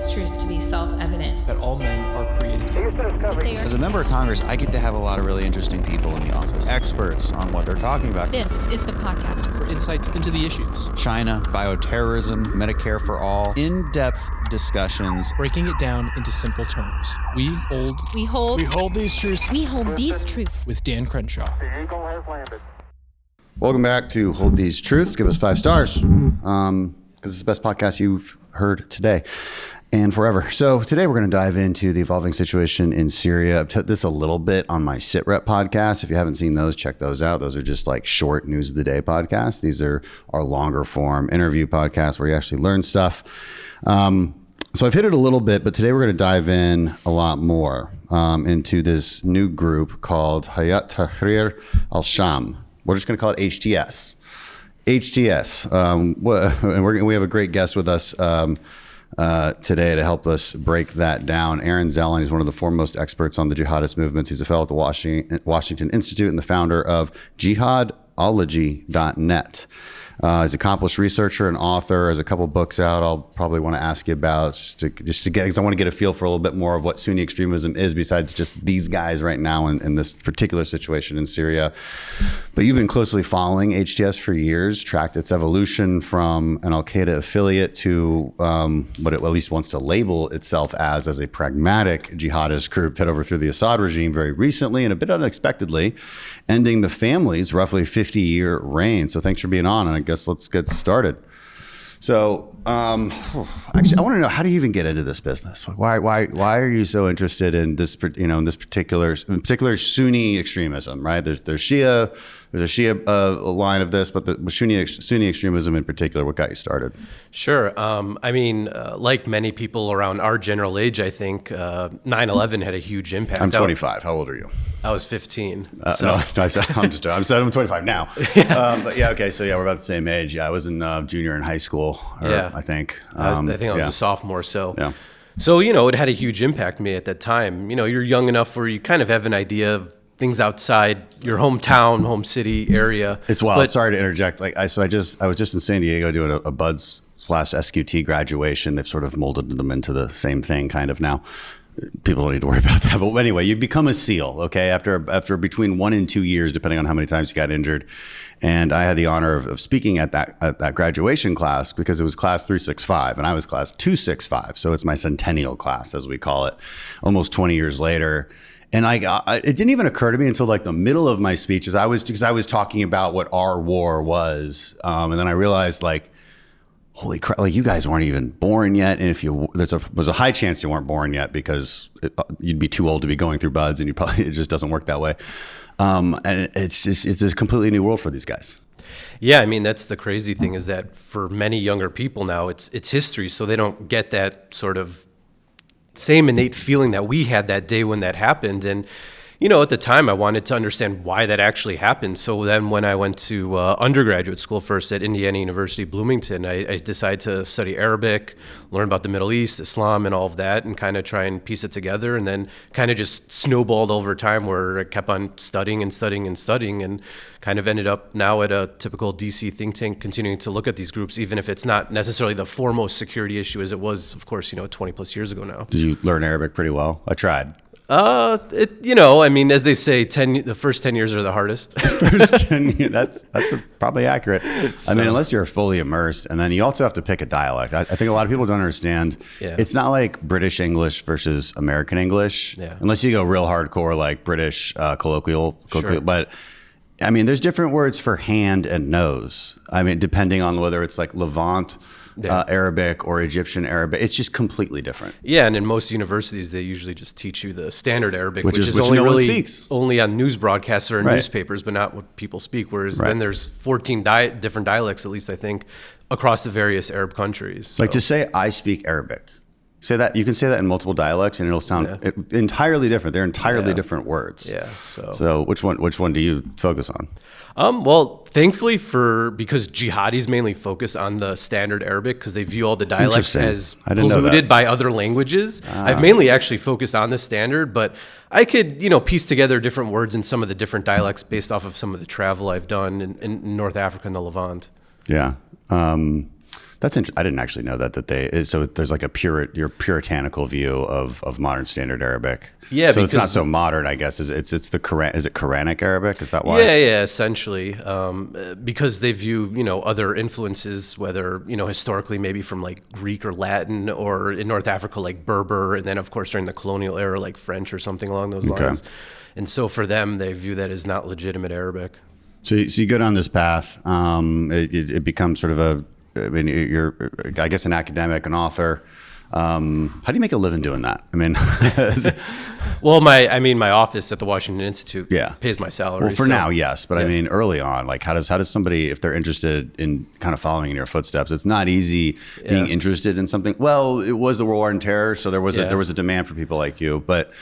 these truths to be self-evident. That all men are created equal. As a member of Congress, I get to have a lot of really interesting people in the office. Experts on what they're talking about. This is the podcast for insights into the issues. China, bioterrorism, Medicare for all. In-depth discussions. Breaking it down into simple terms. We hold these truths. We hold these truths. With Dan Crenshaw. The Eagle has landed. Welcome back to Hold These Truths. Give us 5 stars. Because it's the best podcast you've heard today and forever. So today we're going to dive into the evolving situation in Syria. I've touched this a little bit on my SitRep podcast. If you haven't seen those, check those out. Those are just like short news of the day podcasts. These are our longer form interview podcasts where you actually learn stuff. So I've hit it a little bit, but today we're going to dive in a lot more into this new group called Hay'at Tahrir al-Sham. We're just going to call it HTS. HTS. And we have a great guest with us today to help us break that down. Aaron Zelin, he's one of the foremost experts on the jihadist movements. He's a fellow at the Washington Institute and the founder of jihadology.net. He's an accomplished researcher and author. Has a couple books out I'll probably want to ask you about just to get, because I want to get a feel for a little bit more of what Sunni extremism is besides just these guys right now in this particular situation in Syria. But you've been closely following HTS for years, tracked its evolution from an al-Qaeda affiliate to what it at least wants to label itself as a pragmatic jihadist group that overthrew the Assad regime very recently and a bit unexpectedly, ending the family's roughly 50-year reign. So thanks for being on, and I guess let's get started. So actually, I want to know, how do you even get into this business? Why are you so interested in this? In particular Sunni extremism, right? There's Shia. There's a Shia line of this, but the Sunni extremism in particular, what got you started? Sure. Like many people around our general age, I think 9/11 had a huge impact. I'm 25. How old are you? I was 15. I'm 25 now. But yeah, okay. So yeah, we're about the same age. Yeah, I was in junior in high school. I think. I think I was a sophomore. So. Yeah. So, it had a huge impact on me at that time. You're young enough where you kind of have an idea of things outside your hometown, home city area. It's wild. Sorry to interject. I was just in San Diego doing a BUDS/SQT graduation. They've sort of molded them into the same thing kind of now. People don't need to worry about that. But anyway, you become a SEAL, okay, after between 1 and 2 years, depending on how many times you got injured. And I had the honor of speaking at that graduation class because it was class 365 and I was class 265. So it's my centennial class, as we call it, almost 20 years later. And it didn't even occur to me until like the middle of my speech, because I was talking about what our war was. And then I realized, like, holy crap, like, you guys weren't even born yet. And if there's a high chance you weren't born yet, because you'd be too old to be going through BUDS, and it just doesn't work that way. And it's a completely new world for these guys. Yeah, that's the crazy thing, is that for many younger people now, it's history, so they don't get that sort of same innate feeling that we had that day when that happened. And at the time, I wanted to understand why that actually happened. So then when I went to undergraduate school first at Indiana University, Bloomington, I decided to study Arabic, learn about the Middle East, Islam, and all of that, and kind of try and piece it together. And then kind of just snowballed over time, where I kept on studying and kind of ended up now at a typical DC think tank, continuing to look at these groups, even if it's not necessarily the foremost security issue as it was, of course, 20 plus years ago now. Did you learn Arabic pretty well? I tried. As they say, the first 10 years are the hardest. First 10 years, that's probably accurate. So, unless you're fully immersed, and then you also have to pick a dialect. I think a lot of people don't understand. Yeah. It's not like British English versus American English, unless you go real hardcore, like British colloquial. Sure. But there's different words for hand and nose. Depending on whether it's like Levant, Arabic or Egyptian Arabic, it's just completely different. Yeah, and in most universities, they usually just teach you the standard Arabic, which is only on news broadcasts or in newspapers, but not what people speak. Whereas then there's 14 different dialects, at least I think, across the various Arab countries. So. Like, to say I speak Arabic, say that, you can say that in multiple dialects and it'll sound entirely different. They're entirely different words. Yeah. So which one do you focus on? Well, thankfully, because jihadis mainly focus on the standard Arabic because they view all the dialects as polluted by other languages. I've mainly actually focused on the standard, but I could, piece together different words in some of the different dialects based off of some of the travel I've done in North Africa and the Levant. Yeah. I didn't actually know that so there's like your puritanical view of modern standard Arabic. Yeah, so it's not so modern, I guess. It's the Quran. Is it Quranic Arabic? Is that why? Yeah, essentially, because they view other influences, whether historically maybe from like Greek or Latin, or in North Africa like Berber, and then of course during the colonial era like French or something along those lines. And so for them, they view that as not legitimate Arabic. So you go down this path. It becomes sort of you're, I guess, an academic, an author. How do you make a living doing that? I mean, well, my office at the Washington Institute pays my salary. Well, for now, yes, but yes. I mean, early on, like how does somebody, if they're interested in kind of following in your footsteps, it's not easy being interested in something. Well, it was the World War on Terror, so there was a demand for people like you, but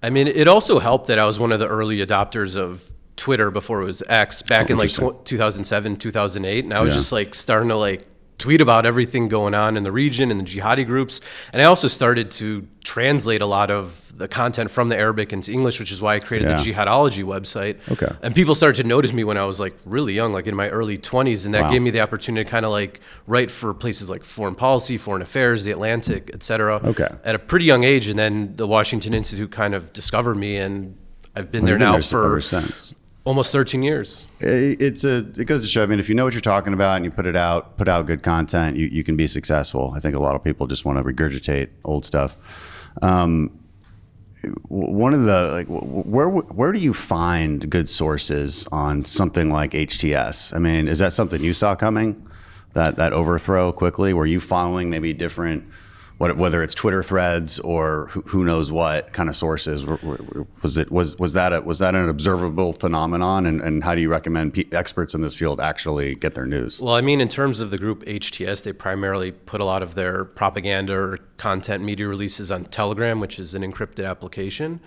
I mean, it also helped that I was one of the early adopters of Twitter before it was X back in like 2007, 2008, and I was just like starting to like tweet about everything going on in the region and the jihadi groups. And I also started to translate a lot of the content from the Arabic into English, which is why I created the jihadology website. Okay. And people started to notice me when I was like really young, like in my early 20s. And that gave me the opportunity to kind of like write for places like Foreign Policy, Foreign Affairs, The Atlantic, et cetera. Okay. At a pretty young age. And then the Washington Institute kind of discovered me, and I've been there now for almost 13 years. It goes to show, I mean, if you know what you're talking about and you put out good content, you can be successful. I think a lot of people just want to regurgitate old stuff. One of the, like, where do you find good sources on something like HTS? I mean, is that something you saw coming, that overthrow quickly? Were you following maybe different, whether it's Twitter threads or who knows what kind of sources? Was that an observable phenomenon? And how do you recommend experts in this field actually get their news? Well, I mean, in terms of the group HTS, they primarily put a lot of their propaganda or content media releases on Telegram, which is an encrypted application.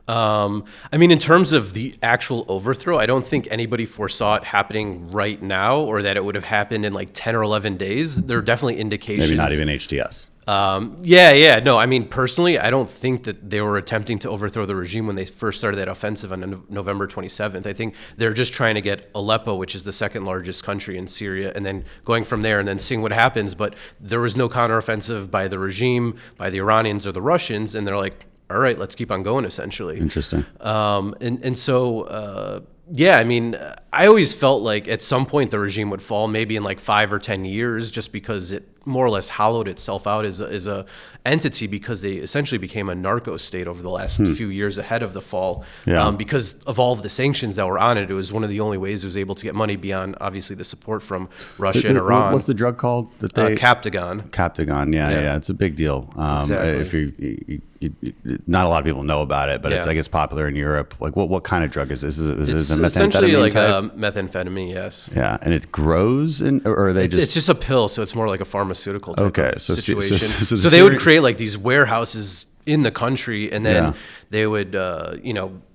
I mean, in terms of the actual overthrow, I don't think anybody foresaw it happening right now, or that it would have happened in like 10 or 11 days. There are definitely indications. Maybe not even HTS. No, I mean, personally, I don't think that they were attempting to overthrow the regime when they first started that offensive on November 27th. I think they're just trying to get Aleppo, which is the second largest country in Syria, and then going from there and then seeing what happens. But there was no counteroffensive by the regime, by the Iranians or the Russians, and they're like, all right, let's keep on going, essentially. Interesting. I mean, I always felt like at some point the regime would fall, maybe in like 5 or 10 years, just because it more or less hollowed itself out as a entity, because they essentially became a narco state over the last few years ahead of the fall. Because of all of the sanctions that were on it, it was one of the only ways it was able to get money beyond, obviously, the support from Russia and Iran. What's the drug called? Captagon. Captagon, yeah, it's a big deal. Exactly. If not a lot of people know about it, but I guess popular in Europe. Like, what kind of drug is this? Is it essentially like type? Methamphetamine, yes. Yeah, and it grows, or are they It's just a pill, so it's more like a pharmaceutical type of situation. So they would create like these warehouses in the country, and then they would,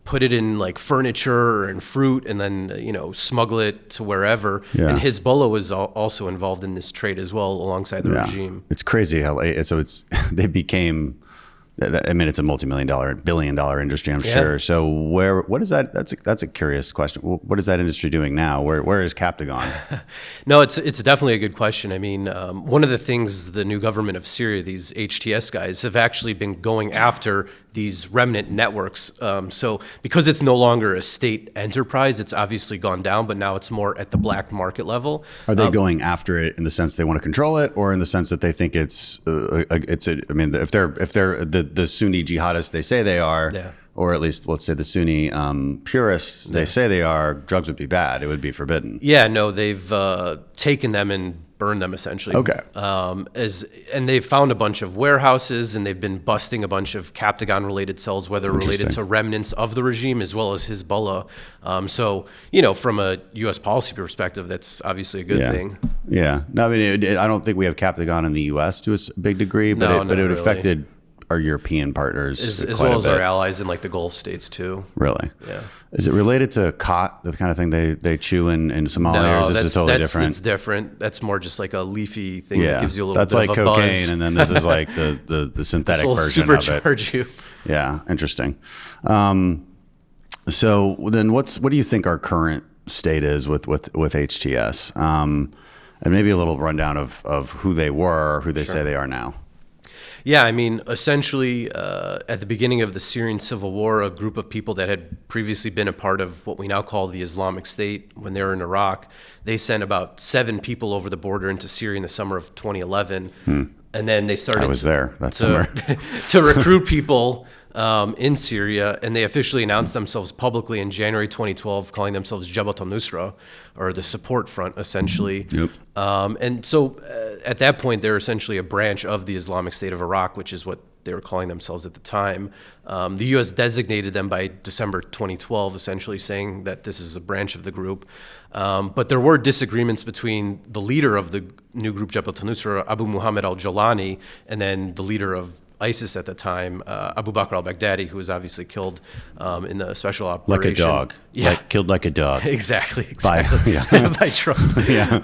put it in like furniture and fruit, and then smuggle it to wherever. And Hezbollah was also involved in this trade as well, alongside the regime. It's crazy how they became. I mean, it's a billion-dollar industry, I'm sure. So what is that? That's a curious question. What is that industry doing now? Where is Captagon? No, it's definitely a good question. I mean, one of the things the new government of Syria, these HTS guys, have actually been going after these remnant networks. So because it's no longer a state enterprise, it's obviously gone down, but now it's more at the black market level. Are they going after it in the sense they want to control it, or in the sense that they think it's I mean, if they're the Sunni jihadists they say they are, or at least let's say the Sunni purists they say they are, drugs would be bad. It would be forbidden. Yeah, no, they've taken them and burned them, essentially. Okay. And they've found a bunch of warehouses, and they've been busting a bunch of Captagon-related cells, whether related to remnants of the regime as well as Hezbollah. So, from a U.S. policy perspective, that's obviously a good thing. Yeah. No, I mean, I don't think we have Captagon in the U.S. to a big degree, but it affected our European partners as well as our allies in like the Gulf states too. Really? Yeah. Is it related to khat, the kind of thing they chew in Somalia, or is this totally different? It's different. That's more just like a leafy thing that gives you a little bit of a cocaine, buzz. And then this is like the synthetic version of it. Supercharge you. Yeah, interesting. So then what do you think our current state is with HTS? And maybe a little rundown of who they were, who they say they are now. Yeah, I mean, essentially, at the beginning of the Syrian civil war, a group of people that had previously been a part of what we now call the Islamic State when they were in Iraq, they sent about 7 people over the border into Syria in the summer of 2011. And then they started I was there that summer. to recruit people in Syria, and they officially announced themselves publicly in January 2012, calling themselves Jabhat al-Nusra, or the support front, essentially. Yep. And so at that point, they're essentially a branch of the Islamic State of Iraq, which is what they were calling themselves at the time. The U.S. designated them by December 2012, essentially saying that this is a branch of the group. But there were disagreements between the leader of the new group, Jabhat al-Nusra, Abu Muhammad al-Jalani, and then the leader of ISIS at the time, Abu Bakr al-Baghdadi, who was obviously killed in the special operation. Like a dog. Yeah. Killed like a dog. Exactly. By Trump. Yeah.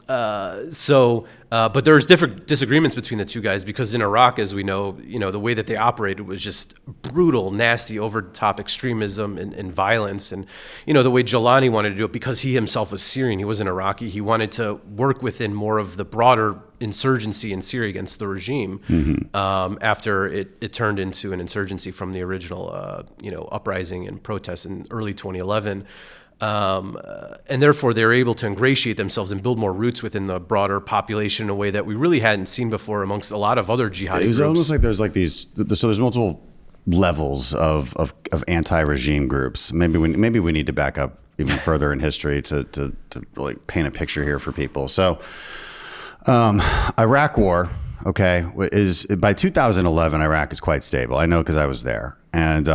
But there's different disagreements between the two guys because in Iraq, as we know, the way that they operated was just brutal, nasty, over-the-top extremism and violence. And, the way Jalani wanted to do it, because he himself was Syrian, he wasn't Iraqi, he wanted to work within more of the broader insurgency in Syria against the regime after it turned into an insurgency from the original, uprising and protests in early 2011. And therefore, they're able to ingratiate themselves and build more roots within the broader population in a way that we really hadn't seen before amongst a lot of other jihadi It was groups. almost like there's like these. So there's multiple levels of anti-regime groups. Maybe we need to back up even further in history to really paint a picture here for people. So, Iraq War. Okay, is by 2011, Iraq is quite stable. I know because I was there, and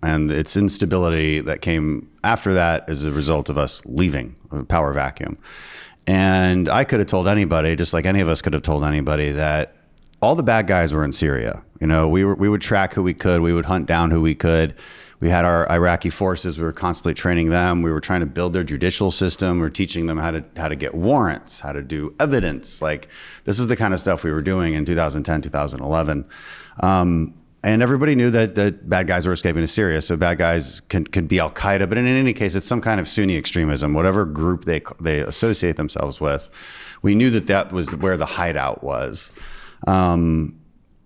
its instability that came after that is a result of us leaving a power vacuum. And I could have told anybody, just like any of us could have told anybody, that all the bad guys were in Syria. We would track who we could, we would hunt down who we could. We had our Iraqi forces. We were constantly training them. We were trying to build their judicial system. We were teaching them how to get warrants, how to do evidence. Like, this is the kind of stuff we were doing in 2010, 2011. And everybody knew that bad guys were escaping to Syria. So bad guys could be al-Qaeda, but in any case, it's some kind of Sunni extremism, whatever group they associate themselves with. We knew that was where the hideout was.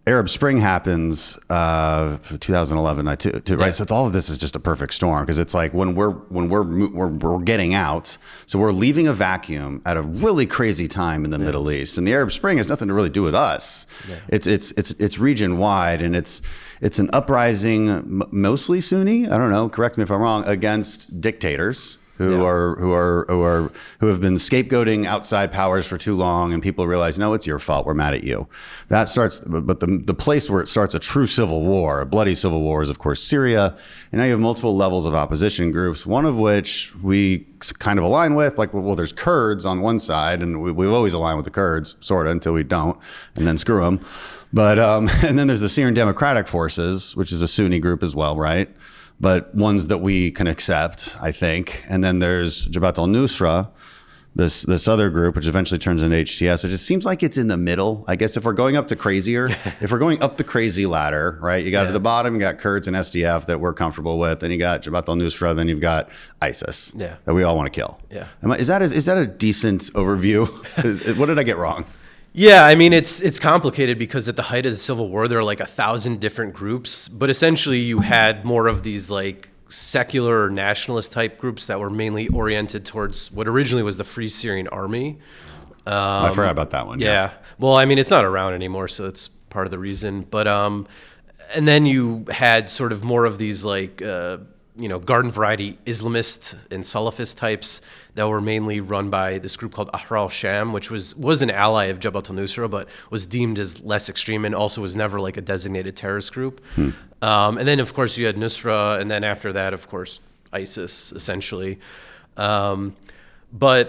Arab Spring happens 2011, right? So all of this is just a perfect storm because it's like when we're getting out, so we're leaving a vacuum at a really crazy time in the Middle East, and the Arab Spring has nothing to really do with us. Yeah. It's region wide, and it's an uprising, mostly Sunni. I don't know. Correct me if I'm wrong. Against dictators. Who have been scapegoating outside powers for too long, and people realize, no, it's your fault. We're mad at you. That starts, but the place where it starts a true civil war, a bloody civil war, is of course Syria. And now you have multiple levels of opposition groups, one of which we kind of align with. Like, well, there's Kurds on one side, and we've always aligned with the Kurds, sort of, until we don't, and then screw them. But and then there's the Syrian Democratic Forces, which is a Sunni group as well, right? But ones that we can accept, I think. And then there's Jabhat al-Nusra, this other group, which eventually turns into HTS, which it seems like it's in the middle. I guess if we're going up to crazier, if we're going up the crazy ladder, right? You got at the bottom, you got Kurds and SDF that we're comfortable with. Then you got Jabhat al-Nusra, then you've got ISIS that we all want to kill. Yeah. Is that a decent overview? What did I get wrong? Yeah, I mean, it's complicated because at the height of the Civil War, there are like 1,000 different groups, but essentially you had more of these like secular or nationalist type groups that were mainly oriented towards what originally was the Free Syrian Army. I forgot about that one. Yeah. Well, I mean, it's not around anymore, so it's part of the reason. But and then you had sort of more of these like garden variety Islamist and Salafist types that were mainly run by this group called al-Sham, which was an ally of Jabhat al-Nusra, but was deemed as less extreme and also was never like a designated terrorist group. And then, of course, you had Nusra, and then after that, of course, ISIS, essentially. But going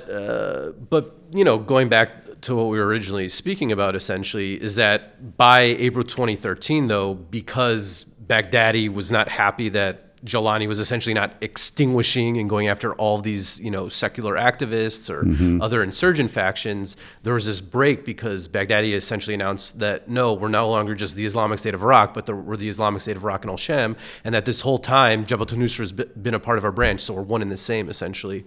back to what we were originally speaking about, essentially, is that by April 2013, though, because Baghdadi was not happy that Jalani was essentially not extinguishing and going after all of these, secular activists or other insurgent factions, there was this break because Baghdadi essentially announced that, no, we're no longer just the Islamic State of Iraq, but we're the Islamic State of Iraq and al-Sham, and that this whole time, Jabhat al-Nusra has been a part of our branch, so we're one and the same, essentially.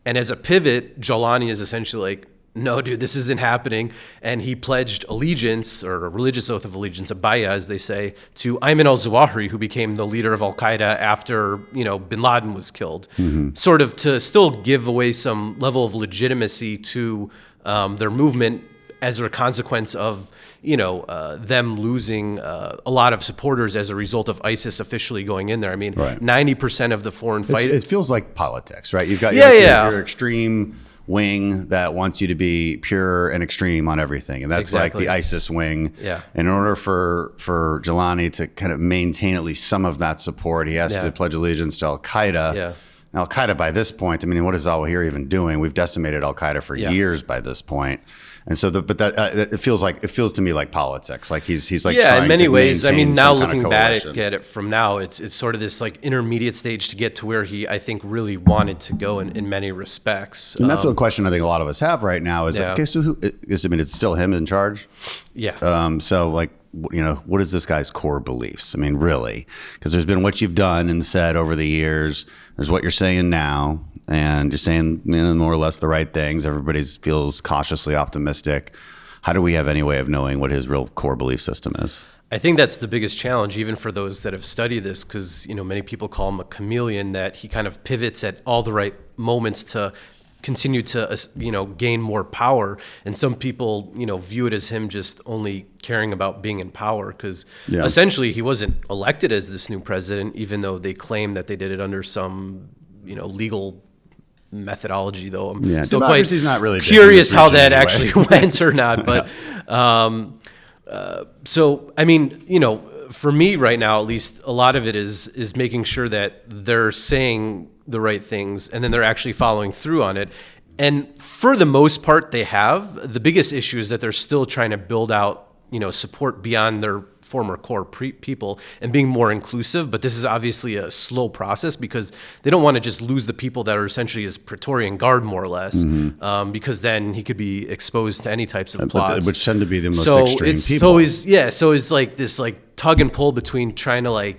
And as a pivot, Jolani is essentially like, no, dude, this isn't happening. And he pledged allegiance, or a religious oath of allegiance, a bay'ah, as they say, to Ayman al-Zawahiri, who became the leader of al-Qaeda after, bin Laden was killed, sort of to still give away some level of legitimacy to their movement as a consequence of, them losing a lot of supporters as a result of ISIS officially going in there. I mean, 90% of the foreign fighters. It feels like politics, right? You've got your extreme wing that wants you to be pure and extreme on everything, and that's like the ISIS wing. Yeah. And in order for Jolani to kind of maintain at least some of that support, he has to pledge allegiance to Al-Qaeda. Yeah. Now, Al-Qaeda by this point, I mean, what is al-Zawahiri even doing? We've decimated Al-Qaeda for years by this point. And so, it feels to me like politics. Like he's like in many ways. I mean, now looking looking back at it from now, it's sort of this like intermediate stage to get to where he, I think, really wanted to go in many respects. And that's a question I think a lot of us have right now. Is okay, so who is? I mean, it's still him in charge. Yeah. So like, what is this guy's core beliefs? I mean, really, because there's been what you've done and said over the years. There's what you're saying now. And you're saying more or less the right things. Everybody feels cautiously optimistic. How do we have any way of knowing what his real core belief system is? I think that's the biggest challenge, even for those that have studied this, because many people call him a chameleon, that he kind of pivots at all the right moments to continue to gain more power. And some people view it as him just only caring about being in power, because essentially he wasn't elected as this new president, even though they claim that they did it under some legal methodology, though I'm still quite not really curious how that actually went or not. But so I mean, for me right now, at least, a lot of it is making sure that they're saying the right things and then they're actually following through on it. And for the most part, they have. The biggest issue is that they're still trying to build out support beyond their former core people and being more inclusive. But this is obviously a slow process, because they don't want to just lose the people that are essentially his Praetorian Guard, more or less, because then he could be exposed to any types of plots. Which tend to be the most extreme people. So it's like this tug and pull between trying to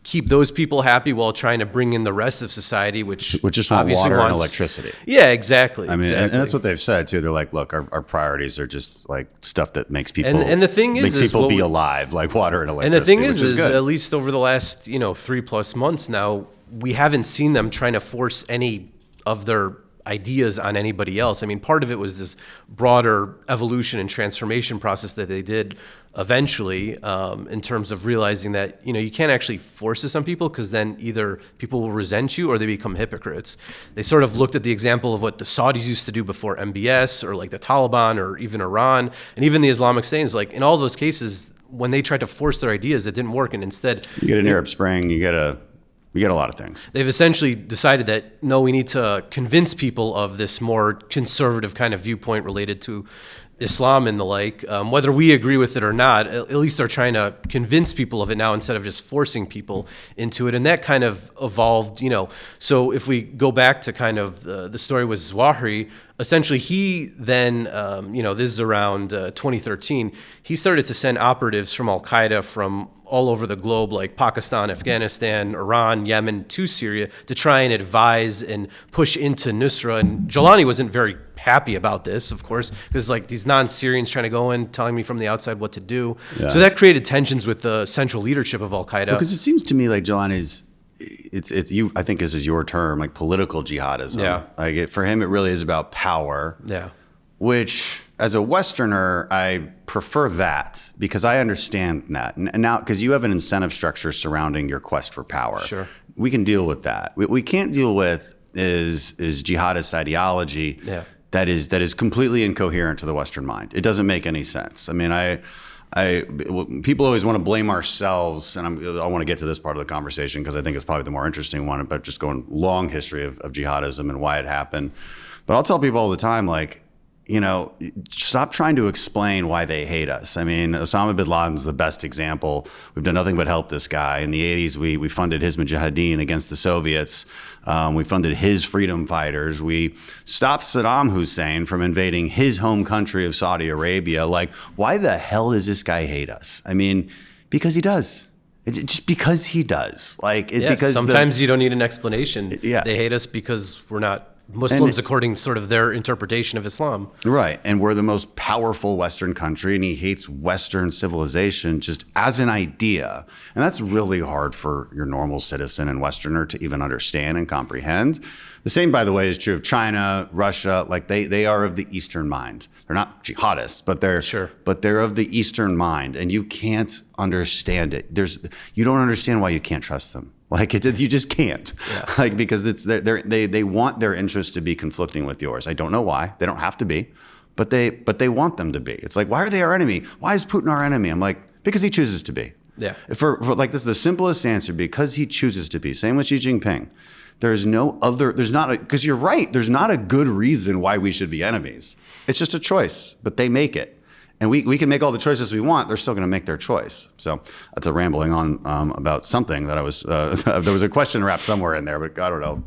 keep those people happy while trying to bring in the rest of society, which just want obviously water and wants electricity. Yeah, exactly. I mean, exactly. And that's what they've said too. They're like, look, our priorities are just like stuff that makes people and the thing makes people be alive, like water and electricity. And the thing is good. At least over the last 3+ months now, we haven't seen them trying to force any of their ideas on anybody else. I mean, part of it was this broader evolution and transformation process that they did eventually, in terms of realizing that you can't actually force this on people, because then either people will resent you or they become hypocrites. They sort of looked at the example of what the Saudis used to do before MBS, or like the Taliban, or even Iran, and even the Islamic States. Like in all those cases, when they tried to force their ideas, it didn't work, and instead you get an Arab Spring, you get a lot of things. They've essentially decided that, no, we need to convince people of this more conservative kind of viewpoint related to Islam and the like. Whether we agree with it or not, at least they're trying to convince people of it now instead of just forcing people into it. And that kind of evolved, So if we go back to kind of the story with Zawahiri, essentially he then, this is around 2013, he started to send operatives from al-Qaeda from all over the globe, like Pakistan, Afghanistan, Iran, Yemen, to Syria, to try and advise and push into Nusra. And Jolani wasn't very happy about this, of course, because like these non-Syrians trying to go in, telling me from the outside what to do. Yeah. So that created tensions with the central leadership of al-Qaeda. Because it seems to me like Jolani's, it's you. I think this is your term, like political jihadism. Yeah. Like for him, it really is about power. Yeah. Which, as a Westerner, I prefer that, because I understand that. And now, because you have an incentive structure surrounding your quest for power. Sure. We can deal with that. What we can't deal with is jihadist ideology. Yeah. That is completely incoherent to the Western mind. It doesn't make any sense. I mean, people always want to blame ourselves, and I want to get to this part of the conversation because I think it's probably the more interesting one, but just going long history of jihadism and why it happened. But I'll tell people all the time, like, stop trying to explain why they hate us. I mean, Osama bin Laden's the best example. We've done nothing but help this guy. In the 80s, we funded his Mujahideen against the Soviets. We funded his freedom fighters. We stopped Saddam Hussein from invading his home country of Saudi Arabia. Like, why the hell does this guy hate us? I mean, because he does. Just because he does. Like, because sometimes you don't need an explanation. Yeah. They hate us because we're not Muslims according to sort of their interpretation of Islam. Right. And we're the most powerful Western country, and he hates Western civilization just as an idea. And that's really hard for your normal citizen and Westerner to even understand and comprehend. The same, by the way, is true of China, Russia. Like they are of the Eastern mind. They're not jihadists, but they're of the Eastern mind, and you can't understand it. You don't understand why you can't trust them. Like you just can't. Yeah. Like because they want their interests to be conflicting with yours. I don't know why. They don't have to be, but they want them to be. It's like, why are they our enemy? Why is Putin our enemy? I'm like, because he chooses to be. Yeah. For like this is the simplest answer, because he chooses to be. Same with Xi Jinping. Because you're right, there's not a good reason why we should be enemies. It's just a choice, but they make it. And we can make all the choices we want, they're still going to make their choice. So that's a rambling on about something that I was, there was a question wrapped somewhere in there, but I don't know.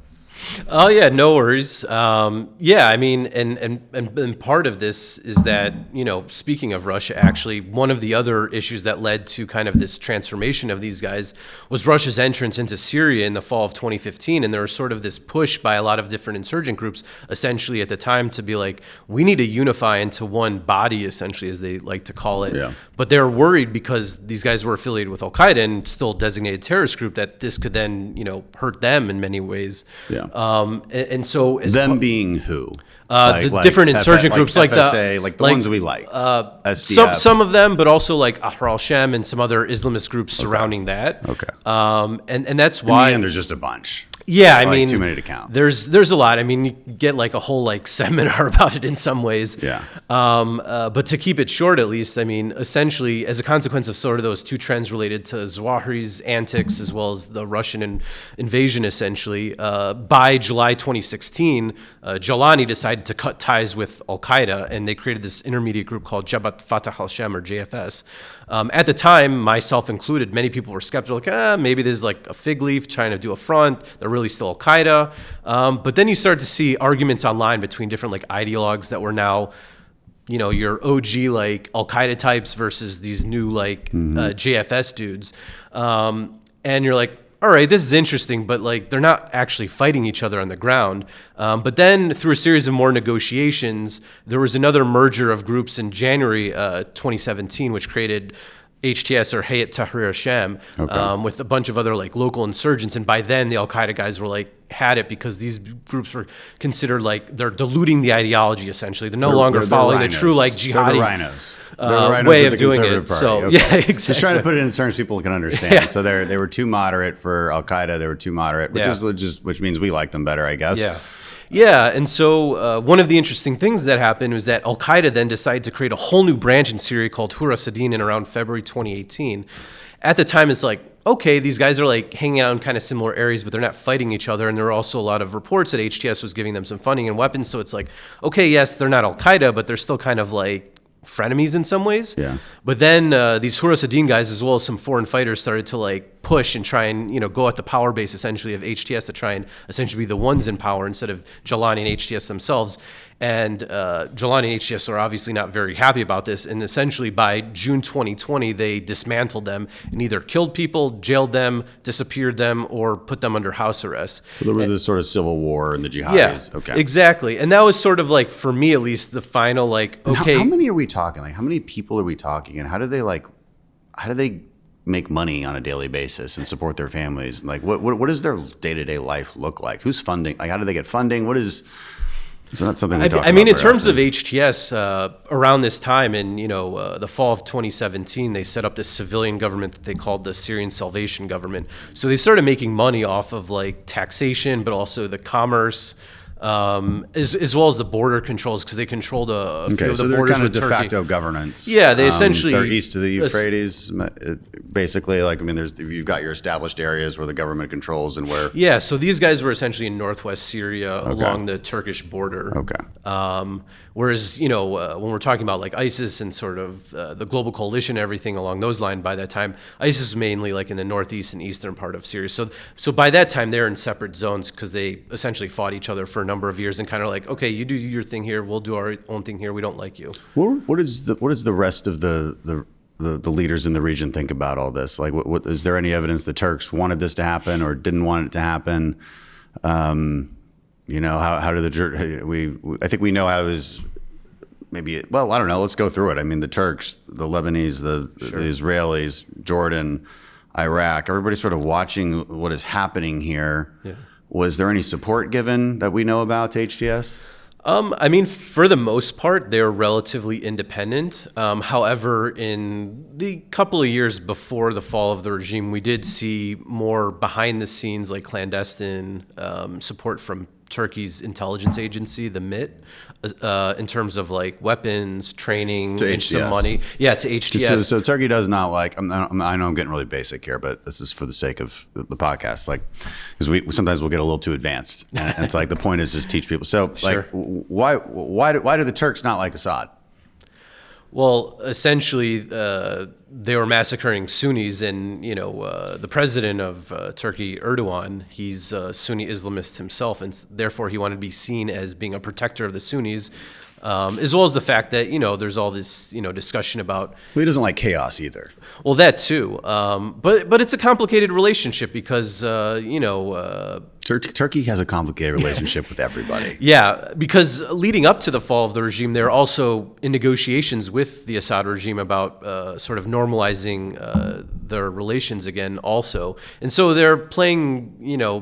Oh yeah, no worries. Yeah, I mean, and part of this is that, you know, speaking of Russia, actually, one of the other issues that led to kind of this transformation of these guys was Russia's entrance into Syria in the fall of 2015. And there was sort of this push by a lot of different insurgent groups, essentially at the time, to be like, we need to unify into one body, essentially, as they like to call it. Yeah. But they're worried because these guys were affiliated with al-Qaeda and still a designated terrorist group, that this could then, you know, hurt them in many ways. Yeah. And so them being who? The different insurgent groups, like FSA, like the ones we liked. Some of them, but also like al-Sham and some other Islamist groups surrounding that. Okay. And that's why. And there's just a bunch. Yeah, I mean, too many to count. There's a lot. I mean, you get like a whole like seminar about it in some ways. Yeah. But to keep it short, at least, I mean, essentially, as a consequence of sort of those two trends related to Zawahiri's antics as well as the Russian invasion, essentially, by July 2016, Jalani decided to cut ties with al-Qaeda, and they created this intermediate group called Jabhat Fatah al-Sham, or JFS. At the time, myself included, many people were skeptical, like, maybe this is like a fig leaf trying to do a front. They're really still al-Qaeda. But then you start to see arguments online between different like ideologues that were now, you know, your OG like al-Qaeda types versus these new like JFS dudes. And you're like, all right, this is interesting, but like they're not actually fighting each other on the ground. But then through a series of more negotiations, there was another merger of groups in January 2017, which created HTS, or Hay'at Tahrir al-Sham, with a bunch of other like local insurgents. And by then the al-Qaeda guys were like, had it, because these groups were considered like they're diluting the ideology, essentially. They're no longer following the true like jihadi way of doing it. So yeah, exactly. Just trying to put it in terms people can understand. Yeah. So they were too moderate for al-Qaeda. They were too moderate, which means we like them better, I guess. Yeah. Yeah, and so one of the interesting things that happened was that al-Qaeda then decided to create a whole new branch in Syria called Hurasadin in around February 2018. At the time, it's like, okay, these guys are like hanging out in kind of similar areas, but they're not fighting each other. And there were also a lot of reports that HTS was giving them some funding and weapons. So it's like, okay, yes, they're not al-Qaeda, but they're still kind of like frenemies in some ways. Yeah. But then these Hurasadin guys, as well as some foreign fighters, started to like push and try and, you know, go at the power base essentially of HTS to try and essentially be the ones in power instead of Jalani and HTS themselves. And Jalani and HTS are obviously not very happy about this. And essentially by June 2020, they dismantled them and either killed people, jailed them, disappeared them, or put them under house arrest. So there was this sort of cil war in the jihadis. Yeah, okay. Exactly. And that was sort of like, for me at least, the final like, okay. How many are we talking? Like, how many people are we talking? And how do they make money on a daily basis and support their families? Like, what does their day-to-day life look like? Who's funding? Like, how do they get funding? What is... It's not something we talk about. I mean, in terms of HTS, around this time in, you know, the fall of 2017, they set up this civilian government that they called the Syrian Salvation Government. So they started making money off of like taxation, but also the commerce, as well as the border controls, because they conlled a few of the borders with Turkey. So they're kind of de facto governance. Yeah, they essentially... They're east of the Euphrates, basically. Like, I mean, you've got your established areas where the government controls and where... Yeah, so these guys were essentially in northwest Syria along the Turkish border. Okay. Whereas, you know, when we're talking about like ISIS and sort of the global coalition, everything along those lines, by that time, ISIS is mainly like in the northeast and eastern part of Syria. So by that time, they're in separate zones because they essentially fought each other for a number of years and kind of like, okay, you do your thing here, we'll do our own thing here, we don't like you. What does the rest of the leaders in the region think about all this? Like, what is there any evidence the Turks wanted this to happen or didn't want it to happen? You know, how did I think we know how his well, I don't know. Let's go through it. I mean, the Turks, the Lebanese, the Israelis, Jordan, Iraq, everybody's sort of watching what is happening here. Yeah. Was there any support given that we know about to HTS? I mean, for the most part, they're relatively independent. However, in the couple of years before the fall of the regime, we did see more behind the scenes, like clandestine support from Turkey's intelligence agency, the MIT, in terms of like weapons, training, and some money. Yeah, to HTS. So Turkey does not like. I know I'm getting really basic here, but this is for the sake of the podcast. Like, because sometimes we'll get a little too advanced, and it's like the point is just teach people. So, like, why do the Turks not like Assad? Well, essentially, they were massacring Sunnis, and the president of Turkey, Erdogan, he's a Sunni Islamist himself, and therefore he wanted to be seen as being a protector of the Sunnis, as well as the fact that there's all this discussion about. Well, he doesn't like chaos either. Well, that too, but it's a complicated relationship because Turkey has a complicated relationship with everybody. Yeah, because leading up to the fall of the regime, they're also in negotiations with the Assad regime about sort of normalizing their relations again also. And so they're playing,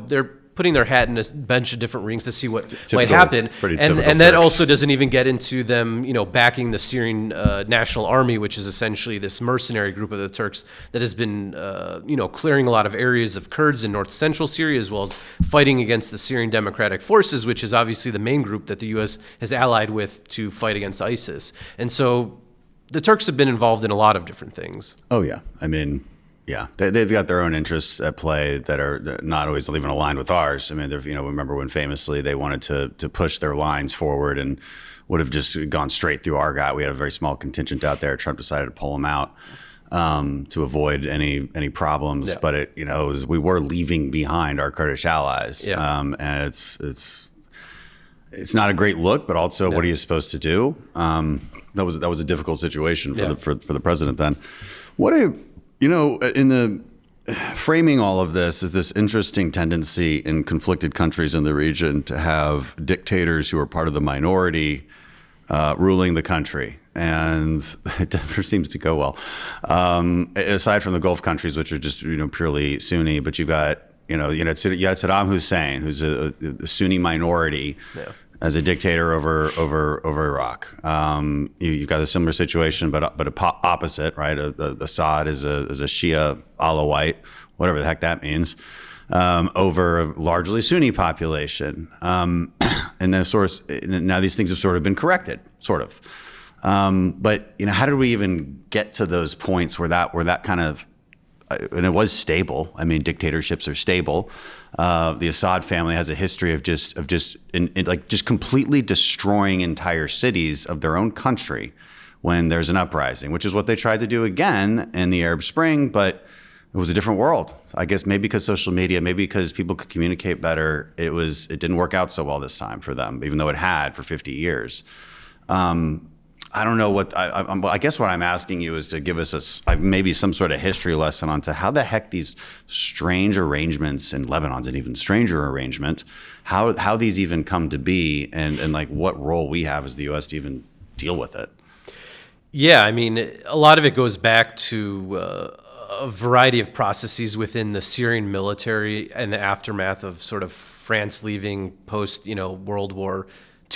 they're putting their hat in a bunch of different rings to see what might happen. And that also doesn't even get into them, backing the Syrian National Army, which is essentially this mercenary group of the Turks that has been, clearing a lot of areas of Kurds in north central Syria, as well as fighting against the Syrian Democratic Forces, which is obviously the main group that the U.S. has allied with to fight against ISIS. And so the Turks have been involved in a lot of different things. Oh, yeah. I mean, yeah, they've got their own interests at play that are not always even aligned with ours. I mean, remember when famously they wanted to push their lines forward and would have just gone straight through our guy. We had a very small contingent out there. Trump decided to pull them out to avoid any problems. Yeah. But we were leaving behind our Kurdish allies, and it's not a great look. But also, what are you supposed to do? That was a difficult situation for the president then. In the framing all of this is this interesting tendency in conflicted countries in the region to have dictators who are part of the minority ruling the country. And it never seems to go well. Aside from the Gulf countries, which are just purely Sunni, but you've got you had Saddam Hussein, who's a Sunni minority. Yeah. As a dictator over Iraq. You've got a similar situation, but opposite, right? Assad is a Shia Alawite, whatever the heck that means, over a largely Sunni population. And then now these things have sort of been corrected, sort of. But how did we even get to those points where that kind of, and it was stable. I mean, dictatorships are stable. The Assad family has a history of just completely destroying entire cities of their own country when there's an uprising, which is what they tried to do again in the Arab Spring, but it was a different world. I guess maybe because social media, maybe because people could communicate better, it didn't work out so well this time for them, even though it had for 50 years. I don't know what I guess what I'm asking you is to give us maybe some sort of history lesson onto how the heck these strange arrangements in Lebanon's an even stranger arrangement, how these even come to be, and like what role we have as the U.S. to even deal with it. Yeah, I mean, a lot of it goes back to a variety of processes within the Syrian military and the aftermath of sort of France leaving post World War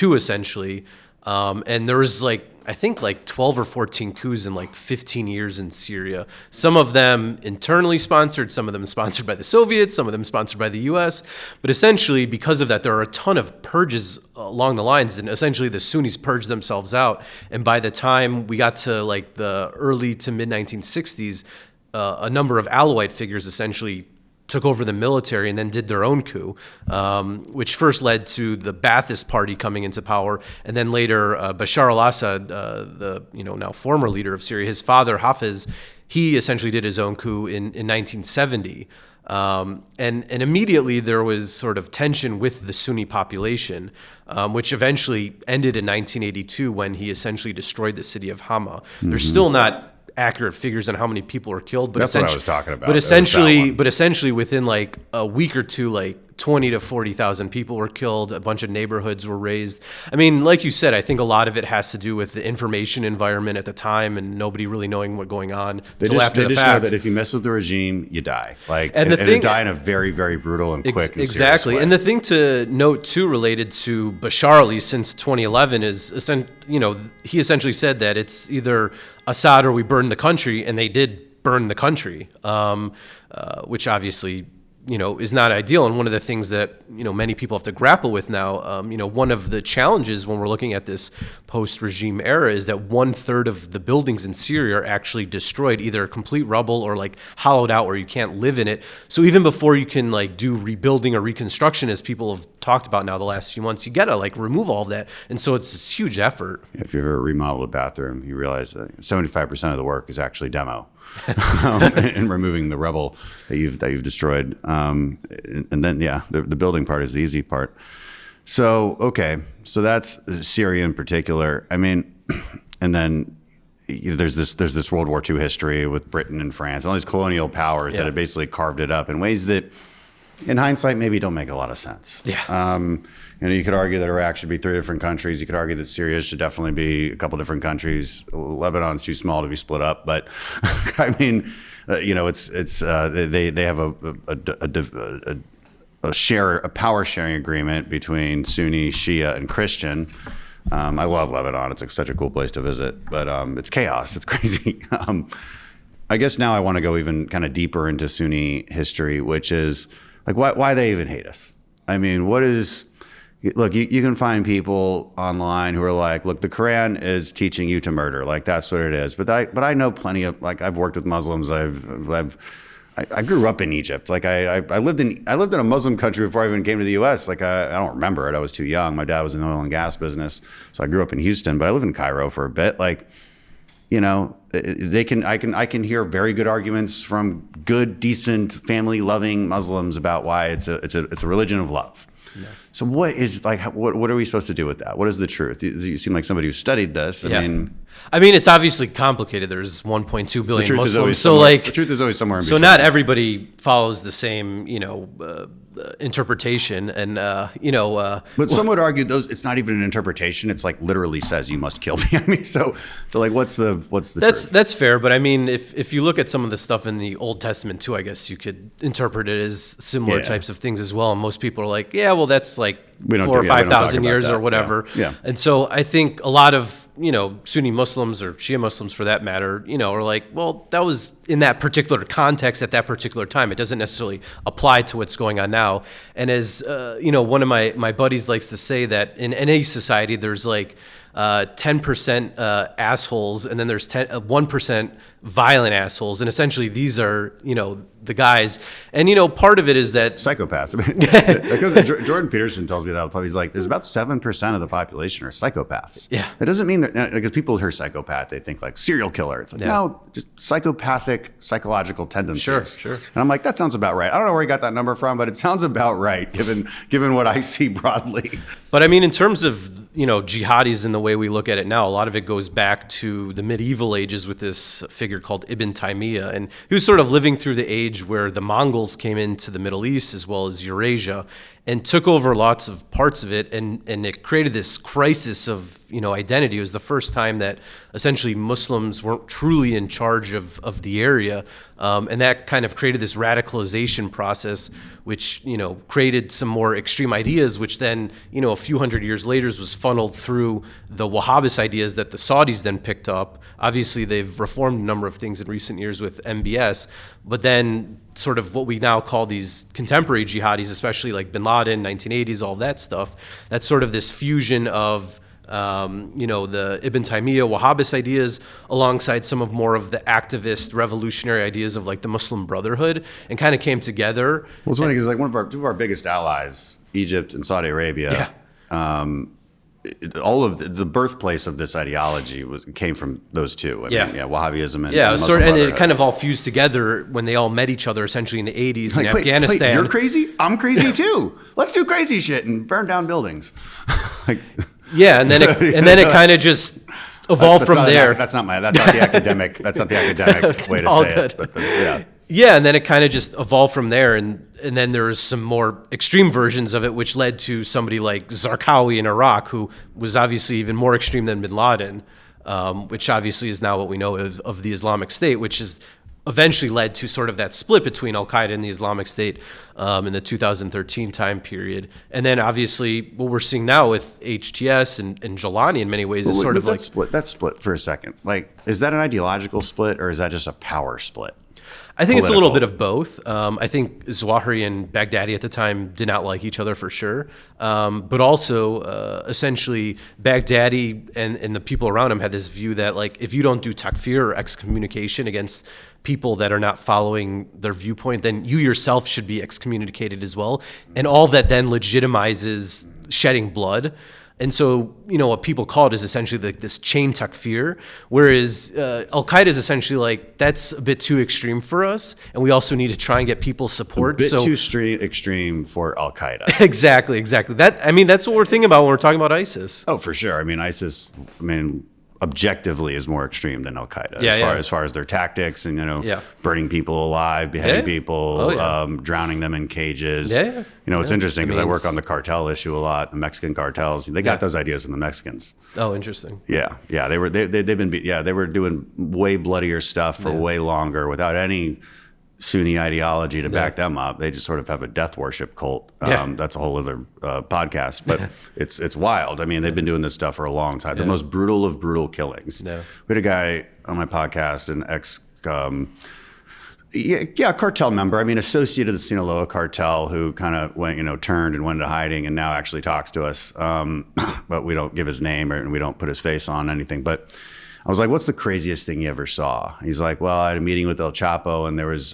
II essentially. And there was I think 12 or 14 coups in 15 years in Syria. Some of them internally sponsored, some of them sponsored by the Soviets, some of them sponsored by the US. But essentially, because of that, there are a ton of purges along the lines, and essentially the Sunnis purged themselves out. And by the time we got to the early to mid 1960s, a number of Alawite figures essentially took over the military and then did their own coup, which first led to the Ba'athist Party coming into power, and then later Bashar al-Assad, the now former leader of Syria, his father Hafez, he essentially did his own coup in 1970. And immediately there was sort of tension with the Sunni population, which eventually ended in 1982 when he essentially destroyed the city of Hama. Mm-hmm. There's still not accurate figures on how many people were killed, but that's what I was talking about. But essentially within a week or two, 20 to 40,000 people were killed. A bunch of neighborhoods were razed. I mean, like you said, I think a lot of it has to do with the information environment at the time and nobody really knowing what's going on until after the They just fact. know that if you mess with the regime, you die. And you die in a very, very brutal and quick and exactly. serious way. And the thing to note too, related to Bashar, at least since 2011, is he essentially said that it's either Assad or we burn the country, and they did burn the country, which obviously is not ideal. And one of the things that many people have to grapple with now, one of the challenges when we're looking at this post-regime era is that 1/3 of the buildings in Syria are actually destroyed, either complete rubble or like hollowed out where you can't live in it. So even before you can like do rebuilding or reconstruction, as people have talked about now the last few months, you gotta like remove all of that. And so it's this huge effort. If you ever remodeled a bathroom, you realize that 75% of the work is actually demo. And removing the rubble that you've destroyed, and then the building part is the easy part. So so that's Syria in particular. I mean, and then there's this World War II history with Britain and France, all these colonial powers that have basically carved it up in ways that, in hindsight, maybe don't make a lot of sense. You could argue that Iraq should be 3 different countries. You could argue that Syria should definitely be a couple different countries. Lebanon's too small to be split up, but I mean, they have a power sharing agreement between Sunni, Shia, and Christian. I love Lebanon. It's such a cool place to visit, but it's chaos. It's crazy. I guess now I want to go even kind of deeper into Sunni history, which is like why they even hate us. I mean, look, you can find people online who are like, look, the Quran is teaching you to murder. Like, that's what it is. But I know plenty of, like, I've worked with Muslims. I grew up in Egypt. Like, I lived in a Muslim country before I even came to the U.S. Like, I don't remember it. I was too young. My dad was in the oil and gas business. So I grew up in Houston, but I lived in Cairo for a bit. Like, I can hear very good arguments from good, decent, family-loving Muslims about why it's a religion of love. Yeah. So what are we supposed to do with that? What is the truth? You seem like somebody who studied this. I mean, it's obviously complicated. There's 1.2 billion Muslims. The truth is always somewhere in between. So not everybody follows the same, interpretation, and But some would argue it's not even an interpretation. It's like literally says you must kill the enemy. So like what's the truth? That's fair. But I mean, if you look at some of the stuff in the Old Testament too, I guess you could interpret it as similar types of things as well. And most people are like, yeah, well, that's like 4,000 or 5,000 years or whatever. Yeah. And so I think a lot of Sunni Muslims or Shia Muslims for that matter, are like, well, that was in that particular context at that particular time. It doesn't necessarily apply to what's going on now. And as one of my buddies likes to say that in any society, there's like 10% assholes, and then there's 1% violent assholes, and essentially these are the guys. And part of it is that psychopaths. Because Jordan Peterson tells me that all the time. He's like, there's about 7% of the population are psychopaths. Yeah, that doesn't mean that because people hear psychopath, they think like serial killer. It's like no, just psychopathic psychological tendencies. Sure. And I'm like, that sounds about right. I don't know where he got that number from, but it sounds about right given what I see broadly. But I mean, in terms of jihadis and the way we look at it now, a lot of it goes back to the medieval ages with this figure called Ibn Taymiyyah, and he was sort of living through the age where the Mongols came into the Middle East as well as Eurasia and took over lots of parts of it, and it created this crisis of identity. It was the first time that essentially Muslims weren't truly in charge of the area, and that kind of created this radicalization process, which created some more extreme ideas, which then a few hundred years later was funneled through the Wahhabist ideas that the Saudis then picked up. Obviously, they've reformed a number of things in recent years with MBS, but then sort of what we now call these contemporary jihadis, especially like Bin Laden, 1980s, all that stuff. That's sort of this fusion of the Ibn Taymiyyah Wahhabist ideas alongside some of more of the activist revolutionary ideas of like the Muslim Brotherhood, and kind of came together. Well, it's funny because like two of our biggest allies, Egypt and Saudi Arabia, all of the birthplace of this ideology came from those two. I mean, Wahhabism and Muslim and it kind of all fused together when they all met each other essentially in the 80s in Afghanistan. Wait, you're crazy? I'm crazy too. Let's do crazy shit and burn down buildings. And then it kind of just evolved from there. That's not the academic way to say it. But Yeah, and then it kind of just evolved from there, and then there was some more extreme versions of it, which led to somebody like Zarqawi in Iraq, who was obviously even more extreme than bin Laden, which obviously is now what we know of the Islamic State, which is eventually led to sort of that split between Al-Qaeda and the Islamic State in the 2013 time period. And then obviously what we're seeing now with HTS and Jelani in many ways is sort of like... That split for a second. Like, is that an ideological split or is that just a power split? I think it's a little bit of both. I think Zawahiri and Baghdadi at the time did not like each other for sure. But also, essentially, Baghdadi and the people around him had this view that, like, if you don't do takfir or excommunication against people that are not following their viewpoint, then you yourself should be excommunicated as well. And all that then legitimizes shedding blood. And so, what people call it is essentially like this chain takfir, whereas Al-Qaeda is essentially like, that's a bit too extreme for us, and we also need to try and get people's support. A bit too extreme for Al-Qaeda. Exactly. That's what we're thinking about when we're talking about ISIS. Oh, for sure. ISIS, objectively is more extreme than Al-Qaeda as far as their tactics and, burning people alive, beheading people, drowning them in cages. It's interesting because I work on the cartel issue a lot, the Mexican cartels. They got those ideas from the Mexicans. Oh, interesting. They were doing way bloodier stuff for way longer without any Sunni ideology to back them up. They just sort of have a death worship cult. That's a whole other podcast, but it's wild. They've been doing this stuff for a long time. The most brutal of brutal killings. We had a guy on my podcast, an ex cartel member. Associate of the Sinaloa cartel, who kind of went, turned and went into hiding, and now actually talks to us. But we don't give his name and we don't put his face on anything. But I was like, "What's the craziest thing you ever saw?" He's like, "Well, I had a meeting with El Chapo, and I was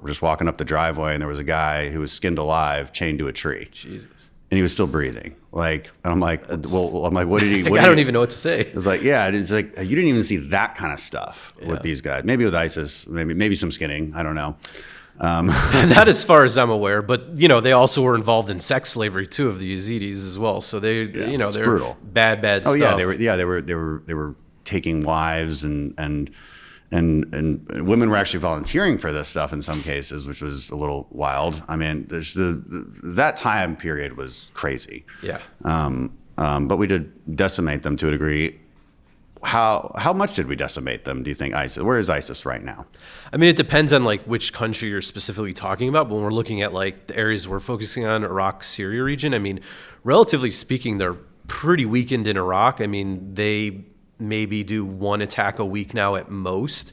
just walking up the driveway, and there was a guy who was skinned alive, chained to a tree. Jesus. And he was still breathing. And I'm like, what did he? I don't even know what to say. It's like, it's like you didn't even see that kind of stuff with these guys. Maybe with ISIS, maybe some skinning. I don't know. Not as far as I'm aware, but they also were involved in sex slavery too of the Yazidis as well. So they're brutal, bad stuff. They were taking wives and women were actually volunteering for this stuff in some cases, which was a little wild. That time period was crazy. But we did decimate them to a degree. How much did we decimate them, do you think, ISIS? Where is ISIS right now? It depends on which country you're specifically talking about. But when we're looking at the areas we're focusing on, Iraq, Syria region, relatively speaking, they're pretty weakened in Iraq. They maybe do one attack a week now at most.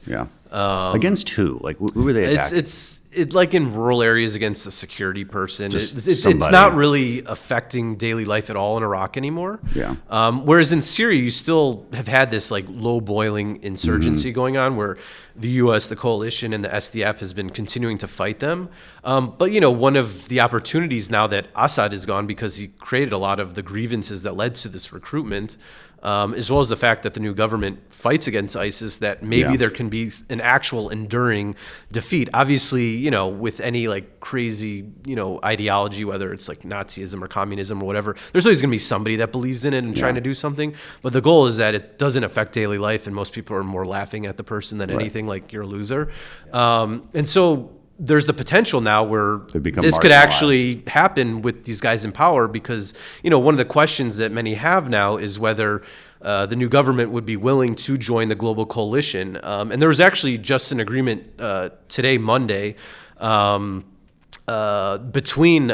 Against who? Who were they attacking? It's in rural areas against a security person. It's not really affecting daily life at all in Iraq anymore. Whereas in Syria, you still have had this low boiling insurgency going on where the U.S., the coalition, and the SDF has been continuing to fight them. But one of the opportunities now that Assad is gone, because he created a lot of the grievances that led to this recruitment, as well as the fact that the new government fights against ISIS, that maybe there can be an actual enduring defeat. Obviously, with any crazy, ideology, whether it's Nazism or communism or whatever, there's always going to be somebody that believes in it and trying to do something. But the goal is that it doesn't affect daily life, and most people are more laughing at the person than anything like you're a loser. And so there's the potential now where this could actually happen with these guys in power, because one of the questions that many have now is whether the new government would be willing to join the global coalition. And there was actually just an agreement today, Monday, between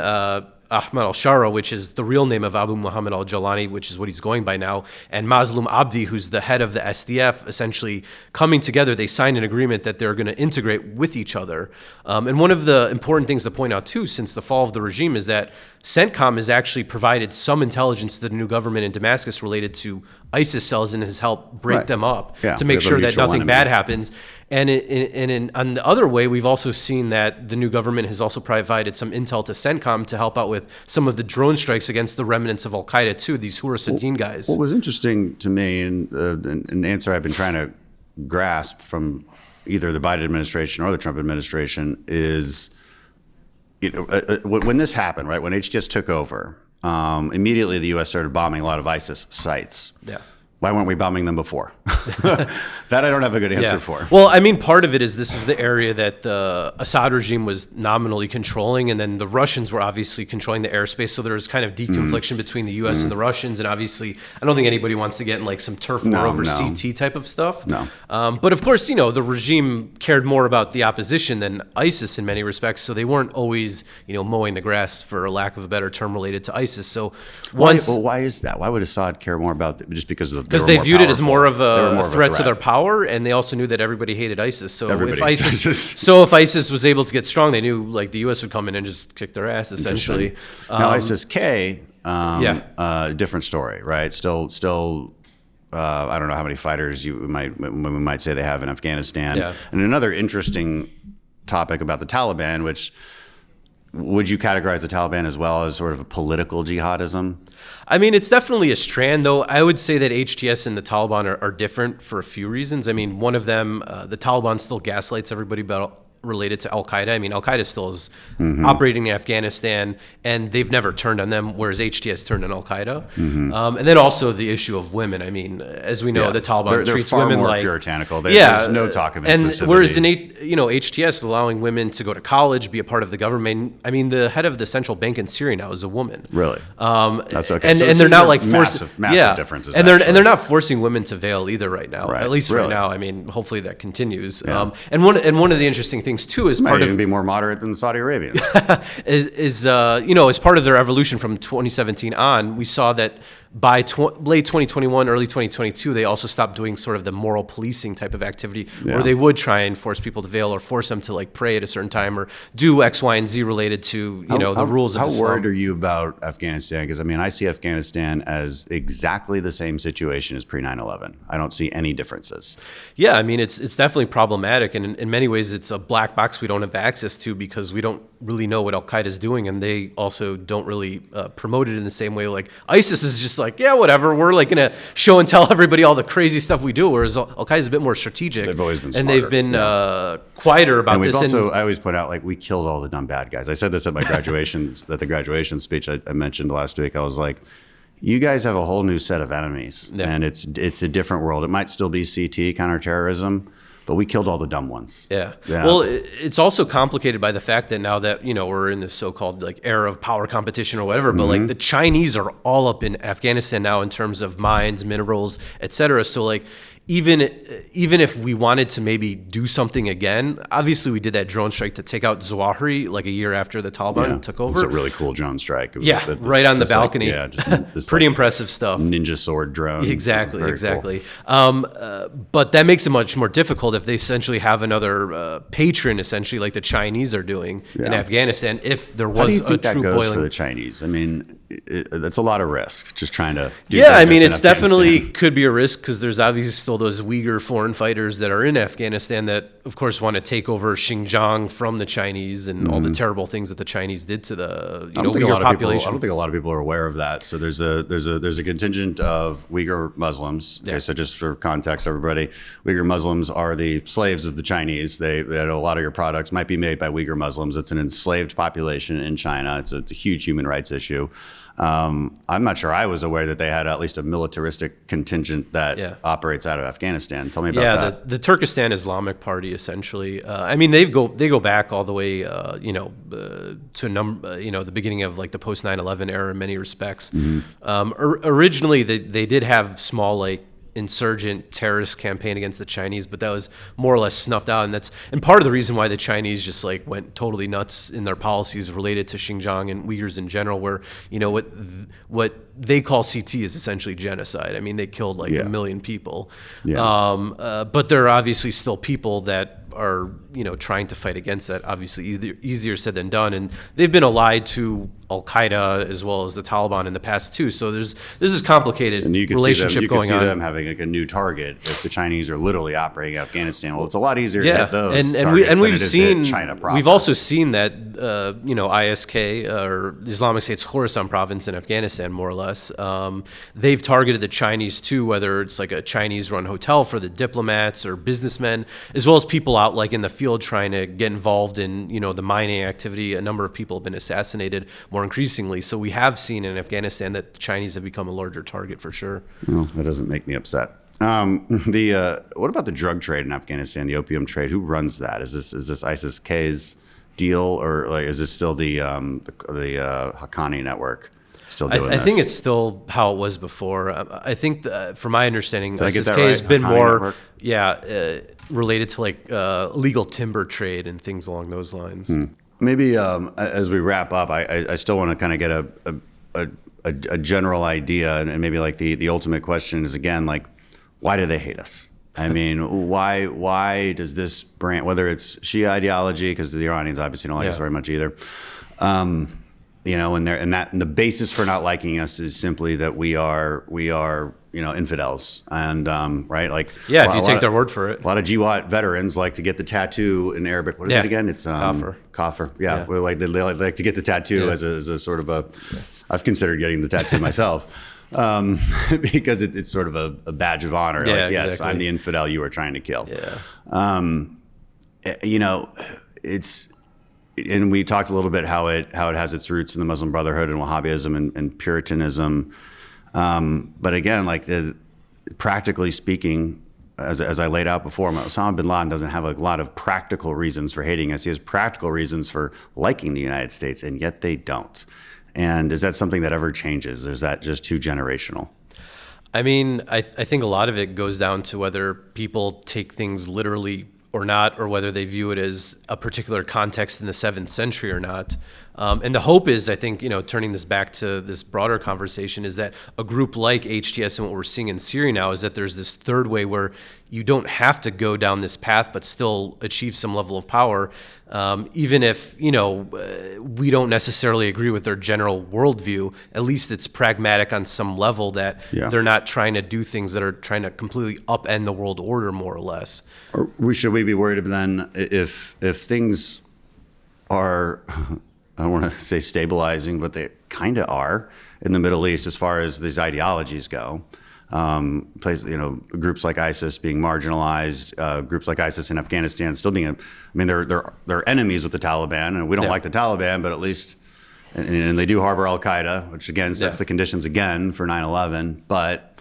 Ahmad al-Shara, which is the real name of Abu Muhammad al-Jalani, which is what he's going by now, and Mazlum Abdi, who's the head of the SDF, essentially coming together. They signed an agreement that they're going to integrate with each other. And one of the important things to point out, too, since the fall of the regime, is that CENTCOM has actually provided some intelligence to the new government in Damascus related to ISIS cells and has helped break them up to make sure that nothing bad happens. And on the other way, we've also seen that the new government has also provided some intel to CENTCOM to help out with some of the drone strikes against the remnants of Al-Qaeda too, these Hurasadin guys. What was interesting to me, and an answer I've been trying to grasp from either the Biden administration or the Trump administration, is when this happened, right, when HTS took over, immediately the U.S. started bombing a lot of ISIS sites. why weren't we bombing them before? That I don't have a good answer for. Well, I mean, part of it is this was the area that the Assad regime was nominally controlling, and then the Russians were obviously controlling the airspace. So there was kind of deconfliction between the U.S. and the Russians, and obviously, I don't think anybody wants to get in like some turf war over CT type of stuff. No. But of course, the regime cared more about the opposition than ISIS in many respects, so they weren't always, mowing the grass, for a lack of a better term, related to ISIS. So why is that? Why would Assad care more about it? Just because they viewed it as more of a threat to their power, and they also knew that everybody hated ISIS. So if ISIS was able to get strong, they knew like the U.S. would come in and just kick their ass essentially. Now ISIS-K, different story, right? Still, I don't know how many fighters we might say they have in Afghanistan. Yeah. And another interesting topic about the Taliban, which would you categorize the Taliban as well as sort of a political jihadism? I mean, it's definitely a strand, though. I would say that HTS and the Taliban are different for a few reasons. I mean, one of them, the Taliban still gaslights everybody about related to al-Qaeda. I mean, al-Qaeda still is operating in Afghanistan, and they've never turned on them, whereas HTS turned on al-Qaeda. And then also the issue of women. I mean, as we know, the Taliban treats far women more like puritanical. There's no talk of inclusivity. And whereas HTS is allowing women to go to college, be a part of the government. I mean, the head of the central bank in Syria now is a woman. Really? That's okay. And they're not like massive differences. And they're not forcing women to veil either right now. Right. At least Really? right now. I mean, hopefully that continues. Yeah. And one of the interesting things too is Might even be more moderate than Saudi Arabia. is as part of their evolution from 2017 on, we saw that by late 2021, early 2022, they also stopped doing sort of the moral policing type of activity where they would try and force people to veil or force them to like pray at a certain time or do X, Y, and Z related to the rules of Islam. How worried are you about Afghanistan? Because I mean, I see Afghanistan as exactly the same situation as pre 9/11. I don't see any differences. Yeah, I mean, it's definitely problematic, and in many ways, it's a black box we don't have access to because we don't really know what al-Qaeda is doing, and they also don't really promote it in the same way. Like ISIS is just like, yeah, whatever. We're like gonna show and tell everybody all the crazy stuff we do, whereas al-Qaeda is a bit more strategic. They've always been smarter. And they've been quieter about this. Also, I always point out, like, we killed all the dumb bad guys. I said this at my graduation, at the graduation speech I mentioned last week. I was like, you guys have a whole new set of enemies, and it's a different world. It might still be CT, counterterrorism, but we killed all the dumb ones. Yeah. Well, it's also complicated by the fact that now that, we're in this so-called like era of power competition or whatever, but like the Chinese are all up in Afghanistan now in terms of mines, minerals, et cetera. So like, even if we wanted to maybe do something again, obviously we did that drone strike to take out Zawahiri like a year after the Taliban took over. It was a really cool drone strike. It was right on the balcony. Just pretty impressive stuff. Ninja sword drone. Exactly. Cool. But that makes it much more difficult if they essentially have another patron, essentially like the Chinese are doing in Afghanistan. If there was How do you think a true that goes boiling for the Chinese? I mean, that's a lot of risk. Just trying to. I mean, it's definitely could be a risk because there's obviously still those Uyghur foreign fighters that are in Afghanistan that, of course, want to take over Xinjiang from the Chinese and all the terrible things that the Chinese did to the Uyghur population. I don't think a lot of people are aware of that. So there's a contingent of Uyghur Muslims. Okay, so just for context, everybody, Uyghur Muslims are the slaves of the Chinese. They a lot of your products might be made by Uyghur Muslims. It's an enslaved population in China. It's a huge human rights issue. I'm not sure I was aware that they had at least a militaristic contingent that operates out of Afghanistan. Tell me about that. Yeah, the Turkestan Islamic Party, essentially. I mean, they go back all the way, to the beginning of like the post 9/11 era in many respects. Originally, they did have small like insurgent terrorist campaign against the Chinese, but that was more or less snuffed out, and part of the reason why the Chinese just like went totally nuts in their policies related to Xinjiang and Uyghurs in general, where what they call CT is essentially genocide. I mean, they killed like 1 million people, but there are obviously still people that are trying to fight against that. Obviously, easier said than done, and they've been allied to al-Qaeda as well as the Taliban in the past too. So this is complicated relationship going on. You can see them having like a new target if the Chinese are literally operating in Afghanistan. Well, it's a lot easier to hit those We've also seen that ISK or Islamic State's Khorasan province in Afghanistan, more or less, they've targeted the Chinese too, whether it's like a Chinese-run hotel for the diplomats or businessmen, as well as people out like in the field trying to get involved in the mining activity. A number of people have been assassinated. more increasingly. So we have seen in Afghanistan that the Chinese have become a larger target for sure. Well, that doesn't make me upset. What about the drug trade in Afghanistan, the opium trade? Who runs that? Is this ISIS-K's deal, or like is this still the Haqqani network still doing this? I think it's still how it was before. I think from my understanding, ISIS-K has been Haqqani more network? related to like illegal timber trade and things along those lines. Maybe as we wrap up, I still want to kind of get a general idea, and maybe like the ultimate question is, again, like, why do they hate us? I mean, why does this brand, whether it's Shia ideology, because the Iranians obviously don't like us very much either, you know, and the basis for not liking us is simply that we are you know, infidels, and right, like, if you take their word for it. A lot of Jihad veterans like to get the tattoo in Arabic. What is it again? It's kafir. Yeah. Well, like they like to get the tattoo as a sort of a. I've considered getting the tattoo myself. Because it's sort of a badge of honor. Yeah, like, yes, exactly. I'm the infidel you were trying to kill. Yeah. You know, and we talked a little bit how it has its roots in the Muslim Brotherhood and Wahhabism and Puritanism. But again, like practically speaking, as I laid out before, Osama bin Laden doesn't have a lot of practical reasons for hating us. He has practical reasons for liking the United States, and yet they don't. And is that something that ever changes? Or is that just too generational? I mean, I think a lot of it goes down to whether people take things literally or not, or whether they view it as a particular context in the 7th century or not. And the hope is, I think, you know, turning this back to this broader conversation, is that a group like HTS and what we're seeing in Syria now is that there's this third way where you don't have to go down this path but still achieve some level of power, even if, you know, we don't necessarily agree with their general worldview. At least it's pragmatic on some level, that they're not trying to do things that are trying to completely upend the world order, more or less. Or should we be worried then if things are, I don't want to say stabilizing, but they kind of are in the Middle East as far as these ideologies go? You know, groups like ISIS being marginalized, groups like ISIS in Afghanistan still being, I mean, they're enemies with the Taliban, and we don't like the Taliban, but at least, and they do harbor al-Qaeda, which again sets the conditions again for 9/11. But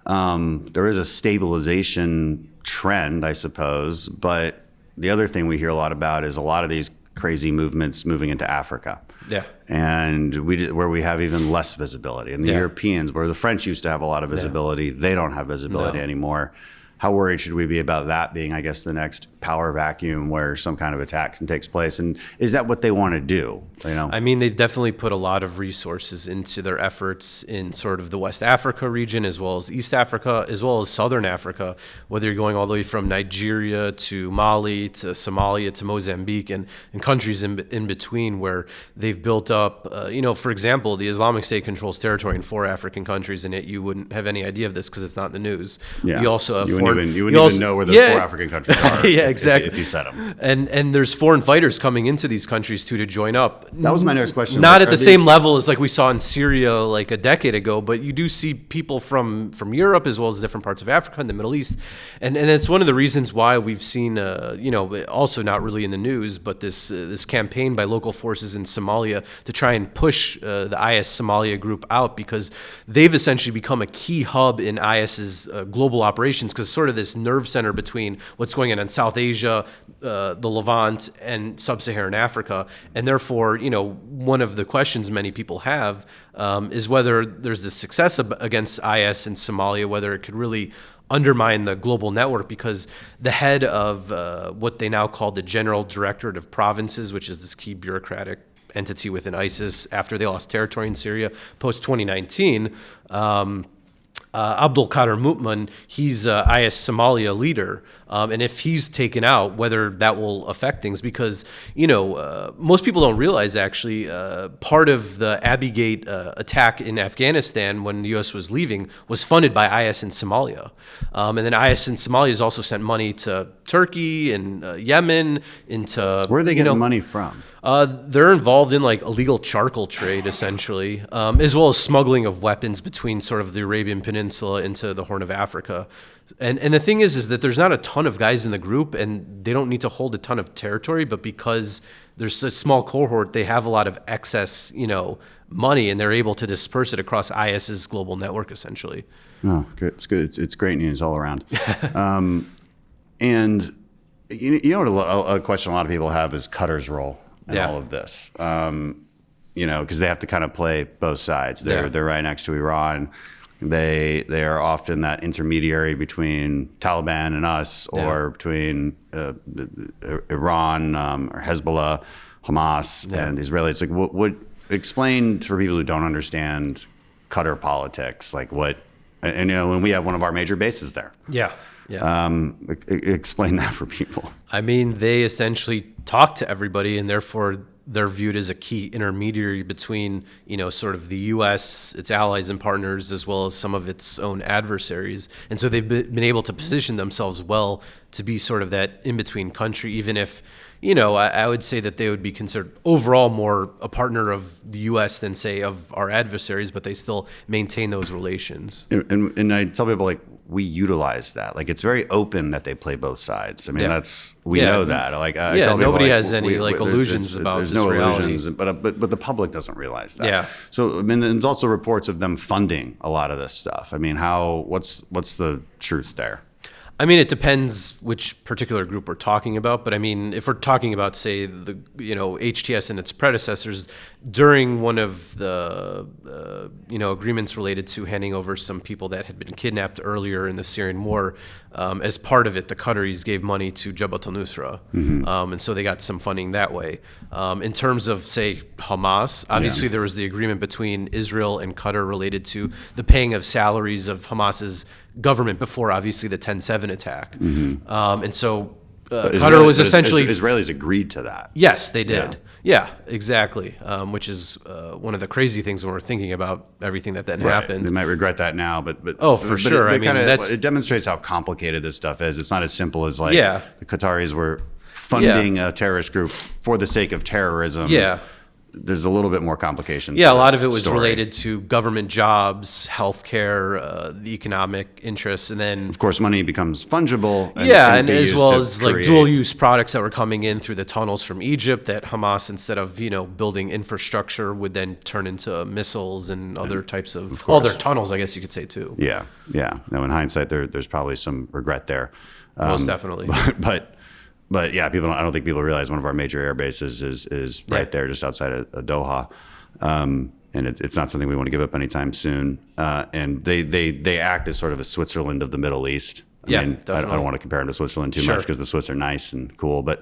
there is a stabilization trend, I suppose. But the other thing we hear a lot about is a lot of these crazy movements moving into Africa. Yeah. And where we have even less visibility. And the Europeans, where the French used to have a lot of visibility, they don't have visibility anymore. How worried should we be about that being, I guess, the next power vacuum where some kind of attack takes place? And is that what they want to do? You know, I mean, they've definitely put a lot of resources into their efforts in sort of the West Africa region, as well as East Africa, as well as Southern Africa, whether you're going all the way from Nigeria to Mali to Somalia to Mozambique and countries in between, where they've built up, you know, for example, the Islamic State controls territory in 4 African countries, and yet you wouldn't have any idea of this because it's not in the news. Yeah. We also have you wouldn't even know where those 4 African countries are. Exactly. If you said them. And there's foreign fighters coming into these countries too to join up. That was my next question. Not at the same level as like we saw in Syria like a decade ago, but you do see people from Europe as well as different parts of Africa and the Middle East, and it's one of the reasons why we've seen, you know, also not really in the news, but this campaign by local forces in Somalia to try and push the IS Somalia group out, because they've essentially become a key hub in IS's global operations, because sort of this nerve center between what's going on in South Asia, the Levant, and sub-Saharan Africa. And therefore, you know, one of the questions many people have is whether there's this success against IS in Somalia, whether it could really undermine the global network, because the head of what they now call the General Directorate of Provinces, which is this key bureaucratic entity within ISIS after they lost territory in Syria post-2019, Abdul Qadir Mu'min, he's IS Somalia leader, and if he's taken out, whether that will affect things, because, you know, most people don't realize actually part of the Abbey Gate attack in Afghanistan when the U.S. was leaving was funded by IS in Somalia, and then IS in Somalia has also sent money to Turkey and Yemen, into where are they getting money from? They're involved in like illegal charcoal trade, essentially, as well as smuggling of weapons between sort of the Arabian Peninsula Peninsula into the Horn of Africa. And the thing is that there's not a ton of guys in the group, and they don't need to hold a ton of territory, but because there's a small cohort, they have a lot of excess, money, and they're able to disperse it across IS's global network, essentially. Oh, good. It's good. It's great news all around. And you know what a question a lot of people have is Qatar's role in all of this. Because they have to kind of play both sides. They're right next to Iran. They are often that intermediary between Taliban and us, or between Iran or Hezbollah, Hamas, and Israelis. Like, what explain for people who don't understand Qatar politics, like what, and when we have one of our major bases there. Yeah. Explain that for people. I mean, they essentially talk to everybody, and therefore they're viewed as a key intermediary between, sort of the U.S., its allies and partners, as well as some of its own adversaries. And so they've been able to position themselves well to be sort of that in-between country, even if, I would say that they would be considered overall more a partner of the U.S. than, say, of our adversaries, but they still maintain those relations. And I tell people, like, we utilize that. Like, it's very open that they play both sides. I mean, we know that. Like, I tell people, nobody has any illusions about there's this no reality. illusions, but the public doesn't realize that. Yeah. So I mean, there's also reports of them funding a lot of this stuff. I mean, what's the truth there? I mean, it depends which particular group we're talking about. But I mean, if we're talking about, say, the HTS and its predecessors, during one of the agreements related to handing over some people that had been kidnapped earlier in the Syrian war, as part of it, the Qataris gave money to Jabhat al-Nusra, and so they got some funding that way. In terms of, say, Hamas, obviously there was the agreement between Israel and Qatar related to the paying of salaries of Hamas's government before, obviously, the 10/7 attack. And so Qatar was essentially... Israelis agreed to that. Yes, they did. Yeah, exactly. Which is one of the crazy things when we're thinking about everything that happened. They might regret that now, but sure. It demonstrates how complicated this stuff is. It's not as simple as the Qataris were funding a terrorist group for the sake of terrorism. Yeah. There's a little bit more complication. Yeah, a lot of it was related to government jobs, healthcare, the economic interests, and then of course money becomes fungible. And as well as like dual-use products that were coming in through the tunnels from Egypt that Hamas, instead of building infrastructure, would then turn into missiles and other types of their tunnels, I guess you could say too. Yeah. Now, in hindsight, there's probably some regret there. Most definitely. But yeah, I don't think people realize one of our major air bases is right there, just outside of Doha, and it's not something we want to give up anytime soon. And they act as sort of a Switzerland of the Middle East. I mean, I don't want to compare them to Switzerland too much because the Swiss are nice and cool, but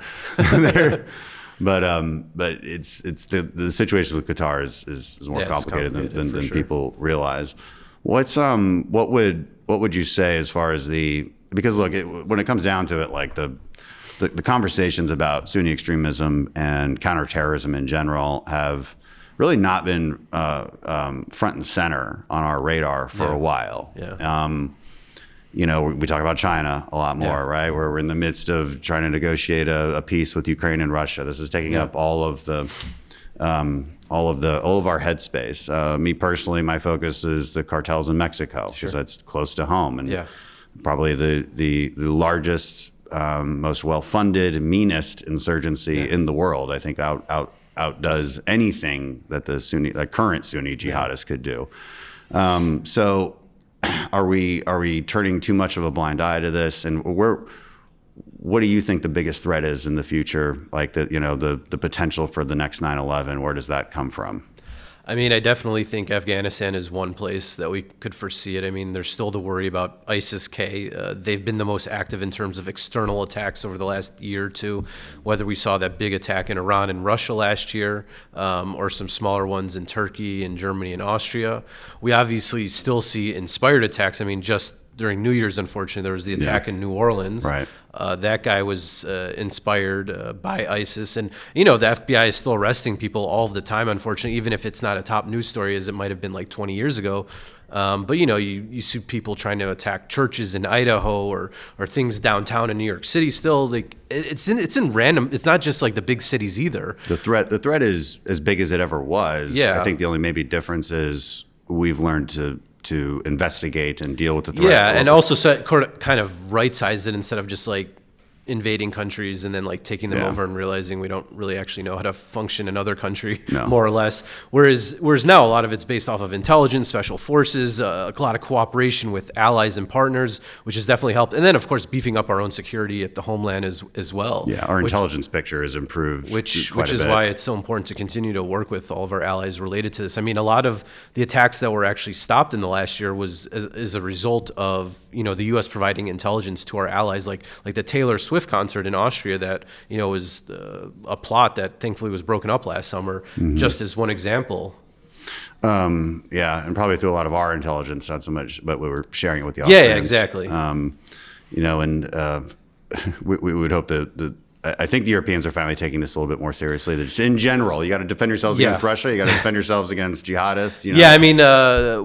but it's the situation with Qatar is more complicated than people realize. What would you say as far as because look, when it comes down to it, like the conversations about Sunni extremism and counterterrorism in general have really not been front and center on our radar for a while. We talk about China a lot more, right? Where we're in the midst of trying to negotiate a peace with Ukraine and Russia. This is taking up all of our headspace. Me personally, my focus is the cartels in Mexico because that's close to home and probably the largest, most well-funded, meanest insurgency in the world. I think outdoes anything that the current Sunni jihadists could do. So, are we turning too much of a blind eye to this? And what do you think the biggest threat is in the future? Like the potential for the next 9/11. Where does that come from? I mean, I definitely think Afghanistan is one place that we could foresee it. I mean, there's still to worry about ISIS-K. They've been the most active in terms of external attacks over the last year or two, whether we saw that big attack in Iran and Russia last year, or some smaller ones in Turkey and Germany and Austria. We obviously still see inspired attacks. I mean, just during New Year's, unfortunately, there was the attack in New Orleans. Right. That guy was inspired by ISIS. And, the FBI is still arresting people all of the time, unfortunately, even if it's not a top news story as it might have been like 20 years ago. But, you see people trying to attack churches in Idaho or things downtown in New York City still. Like it's in random. It's not just like the big cities either. The threat is as big as it ever was. Yeah. I think the only maybe difference is we've learned to to investigate and deal with the threat. Yeah, and also kind of right-size it instead of just like invading countries and then like taking them over and realizing we don't really actually know how to function in other country, more or less. Whereas now a lot of it's based off of intelligence, special forces, a lot of cooperation with allies and partners, which has definitely helped. And then of course beefing up our own security at the homeland as well. Yeah, our intelligence picture has improved, which is why it's so important to continue to work with all of our allies related to this. I mean, a lot of the attacks that were actually stopped in the last year was as a result of the U.S. providing intelligence to our allies, like the Taylor Swift concert in Austria that was a plot that thankfully was broken up last summer, just as one example. And probably through a lot of our intelligence, not so much, but we were sharing it with the Austrians. Austrians. Yeah, exactly. We would hope that I think the Europeans are finally taking this a little bit more seriously. That in general, you got to defend yourselves against Russia. You got to defend yourselves against jihadists. Yeah, I mean,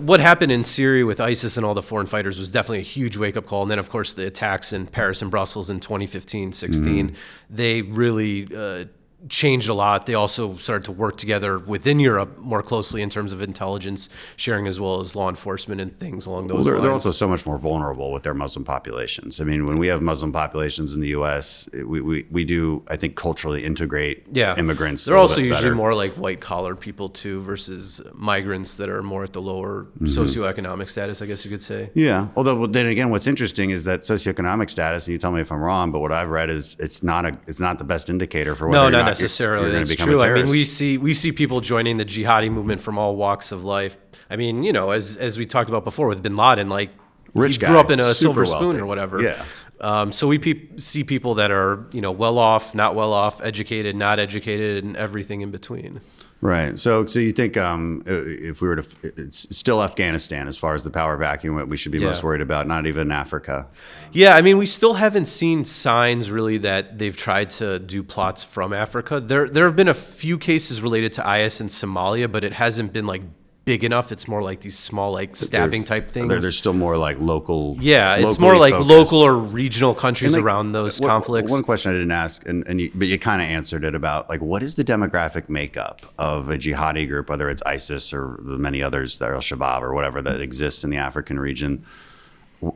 what happened in Syria with ISIS and all the foreign fighters was definitely a huge wake-up call. And then, of course, the attacks in Paris and Brussels in 2015-16, they really changed a lot. They also started to work together within Europe more closely in terms of intelligence sharing as well as law enforcement and things along those lines. They're also so much more vulnerable with their Muslim populations. I mean, when we have Muslim populations in the U.S., we do, I think, culturally integrate immigrants. They're also usually more like white-collar people, too, versus migrants that are more at the lower socioeconomic status, I guess you could say. Yeah. Although, then again, what's interesting is that socioeconomic status, and you tell me if I'm wrong, but what I've read is it's not the best indicator for whether not necessarily. You're that's true. I mean, we see people joining the jihadi movement from all walks of life. I mean, as we talked about before with bin Laden, like rich he guy, grew up in a silver wealthy. spoon or whatever. Yeah. So we see people that are well off, not well off, educated, not educated, and everything in between. Right. So you think if we were to, it's still Afghanistan as far as the power vacuum, what we should be most worried about, not even Africa. Yeah, I mean, we still haven't seen signs really that they've tried to do plots from Africa. There have been a few cases related to IS in Somalia, but it hasn't been like big enough. It's more like these small like stabbing type things. They're still more like local. Yeah, it's more like focused. Local or regional countries around those conflicts. One question I didn't ask, but you kind of answered it about like what is the demographic makeup of a jihadi group, whether it's ISIS or the many others that are al-Shabaab or whatever that exist in the African region.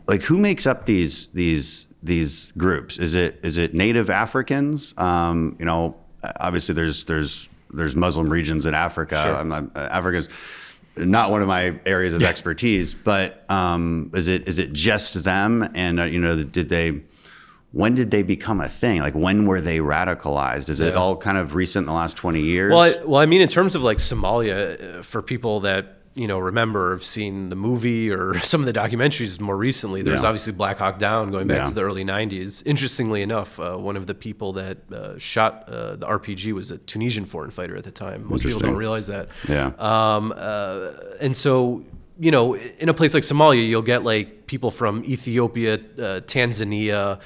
Like who makes up these groups? Is it native Africans? Obviously there's Muslim regions in Africa. Sure. Africa's not one of my areas of expertise, but is it just them? And when did they become a thing? Like when were they radicalized? Is it all kind of recent in the last 20 years? Well, I mean, in terms of like Somalia, for people that remember have seen the movie or some of the documentaries more recently, there's obviously Black Hawk Down going back to the early 90s. Interestingly enough, one of the people that shot the RPG was a Tunisian foreign fighter at the time. Most people don't realize that. Yeah. And so, in a place like Somalia, you'll get like people from Ethiopia, Tanzania,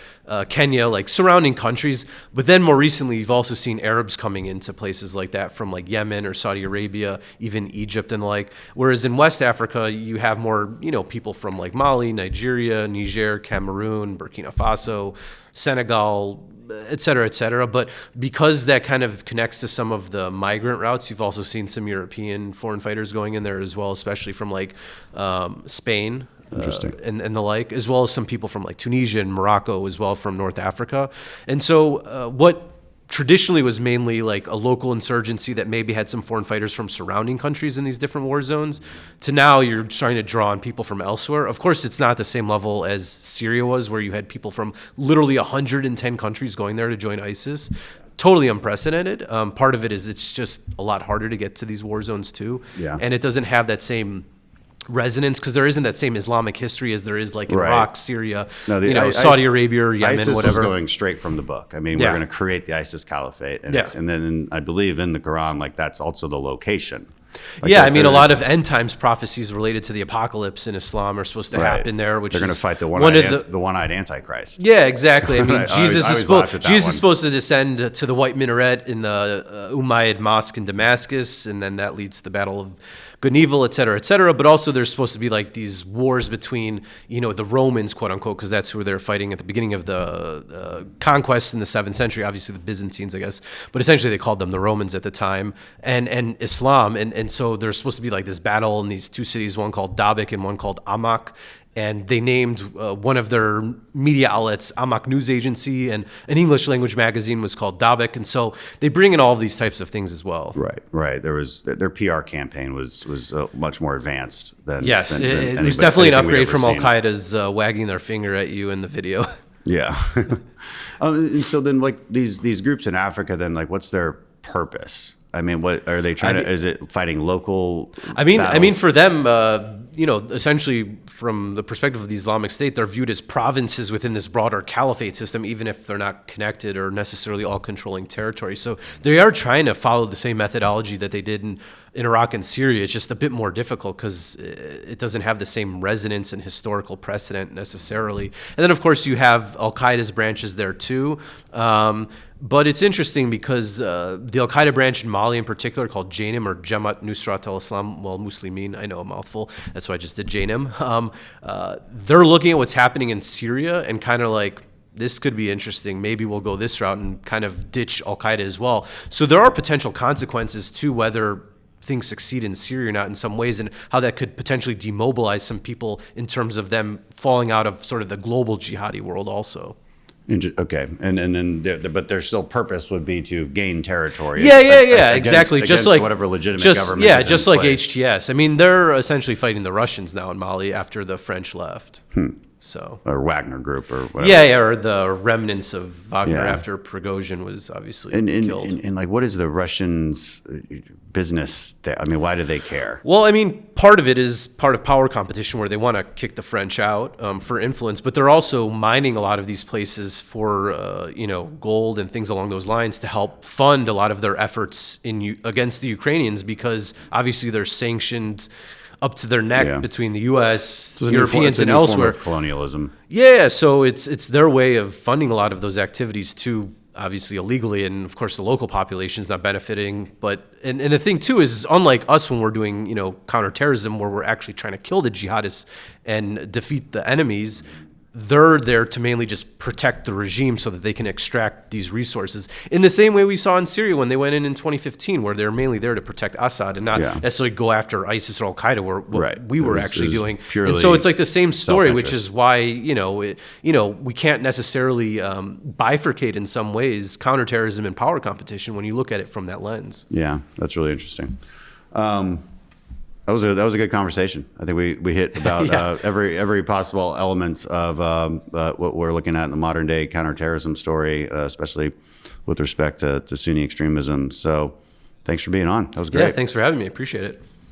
Kenya, like surrounding countries. But then more recently, you've also seen Arabs coming into places like that from like Yemen or Saudi Arabia, even Egypt and the like. Whereas in West Africa, you have more, people from like Mali, Nigeria, Niger, Cameroon, Burkina Faso, Senegal, et cetera, et cetera. But because that kind of connects to some of the migrant routes, you've also seen some European foreign fighters going in there as well, especially from like Spain. Interesting. And the like, as well as some people from like Tunisia and Morocco as well from North Africa. And so what traditionally was mainly like a local insurgency that maybe had some foreign fighters from surrounding countries in these different war zones, to now you're trying to draw on people from elsewhere. Of course, it's not the same level as Syria was, where you had people from literally 110 countries going there to join ISIS. Totally unprecedented. Part of it is it's just a lot harder to get to these war zones too. Yeah. And it doesn't have that same resonance because there isn't that same Islamic history as there is like in Iraq, Syria, Saudi Arabia, or Yemen, ISIS whatever. was going straight from the book. I mean, we're going to create the ISIS caliphate, and then I believe in the Quran, like that's also the location. Like I mean, a lot of end times prophecies related to the apocalypse in Islam are supposed to happen there. Which they're going to fight the one-eyed Antichrist. Yeah, exactly. I mean, Jesus is supposed to descend to the white minaret in the Umayyad Mosque in Damascus, and then that leads to the Battle of good and evil, et cetera, et cetera. But also there's supposed to be like these wars between, the Romans, quote unquote, because that's who they're fighting at the beginning of the conquest in the 7th century, obviously the Byzantines, I guess. But essentially they called them the Romans at the time, and Islam. And so there's supposed to be like this battle in these two cities, one called Dabiq and one called Amak. And they named one of their media outlets Amak News Agency, and an English language magazine was called Dabiq. And so they bring in all of these types of things as well. Right. There was their PR campaign was much more advanced than it was definitely an upgrade from Al-Qaeda's wagging their finger at you in the video. Yeah. And so then, like these groups in Africa, then like, what's their purpose? I mean, what are they trying to? Is it fighting local? I mean, battles? for them, essentially from the perspective of the Islamic State, they're viewed as provinces within this broader caliphate system, even if they're not connected or necessarily all controlling territory. So they are trying to follow the same methodology that they did in Iraq and Syria. It's just a bit more difficult because it doesn't have the same resonance and historical precedent necessarily. And then, of course, you have Al-Qaeda's branches there too. But it's interesting because the Al-Qaeda branch in Mali in particular, called JNIM, or Jamaat Nusrat al-Islam wal Muslimin, I know, a mouthful, that's why I just did JNIM. They're looking at what's happening in Syria and kind of like, this could be interesting. Maybe we'll go this route and kind of ditch Al-Qaeda as well. So there are potential consequences to whether things succeed in Syria or not in some ways, and how that could potentially demobilize some people in terms of them falling out of sort of the global jihadi world also. Okay, and then but their still purpose would be to gain territory. Yeah, exactly. Just like whatever legitimate government. Yeah, just like HTS. I mean, they're essentially fighting the Russians now in Mali after the French left. So, or Wagner Group or whatever. Yeah, or the remnants of Wagner after Prigozhin was obviously killed. And like, what is the Russians' business there? I mean, why do they care? Well, I mean, part of it is part of power competition where they want to kick the French out for influence, but they're also mining a lot of these places for gold and things along those lines to help fund a lot of their efforts against the Ukrainians, because obviously they're sanctioned up to their neck between the U.S., Europeans, and elsewhere. Form of colonialism. Yeah, so it's their way of funding a lot of those activities too, obviously illegally, and of course the local population's not benefiting. But and the thing too is, unlike us when we're doing counterterrorism, where we're actually trying to kill the jihadists and defeat the enemies, they're there to mainly just protect the regime so that they can extract these resources in the same way we saw in Syria when they went in 2015, where they're mainly there to protect Assad and not necessarily go after ISIS or Al-Qaeda, where we were actually doing. And so it's like the same story, which is why, we can't necessarily bifurcate in some ways counterterrorism and power competition when you look at it from that lens. Yeah, that's really interesting. That was a good conversation. I think we hit about every possible element of what we're looking at in the modern day counterterrorism story, especially with respect to Sunni extremism. So thanks for being on. That was great. Yeah, thanks for having me. Appreciate it.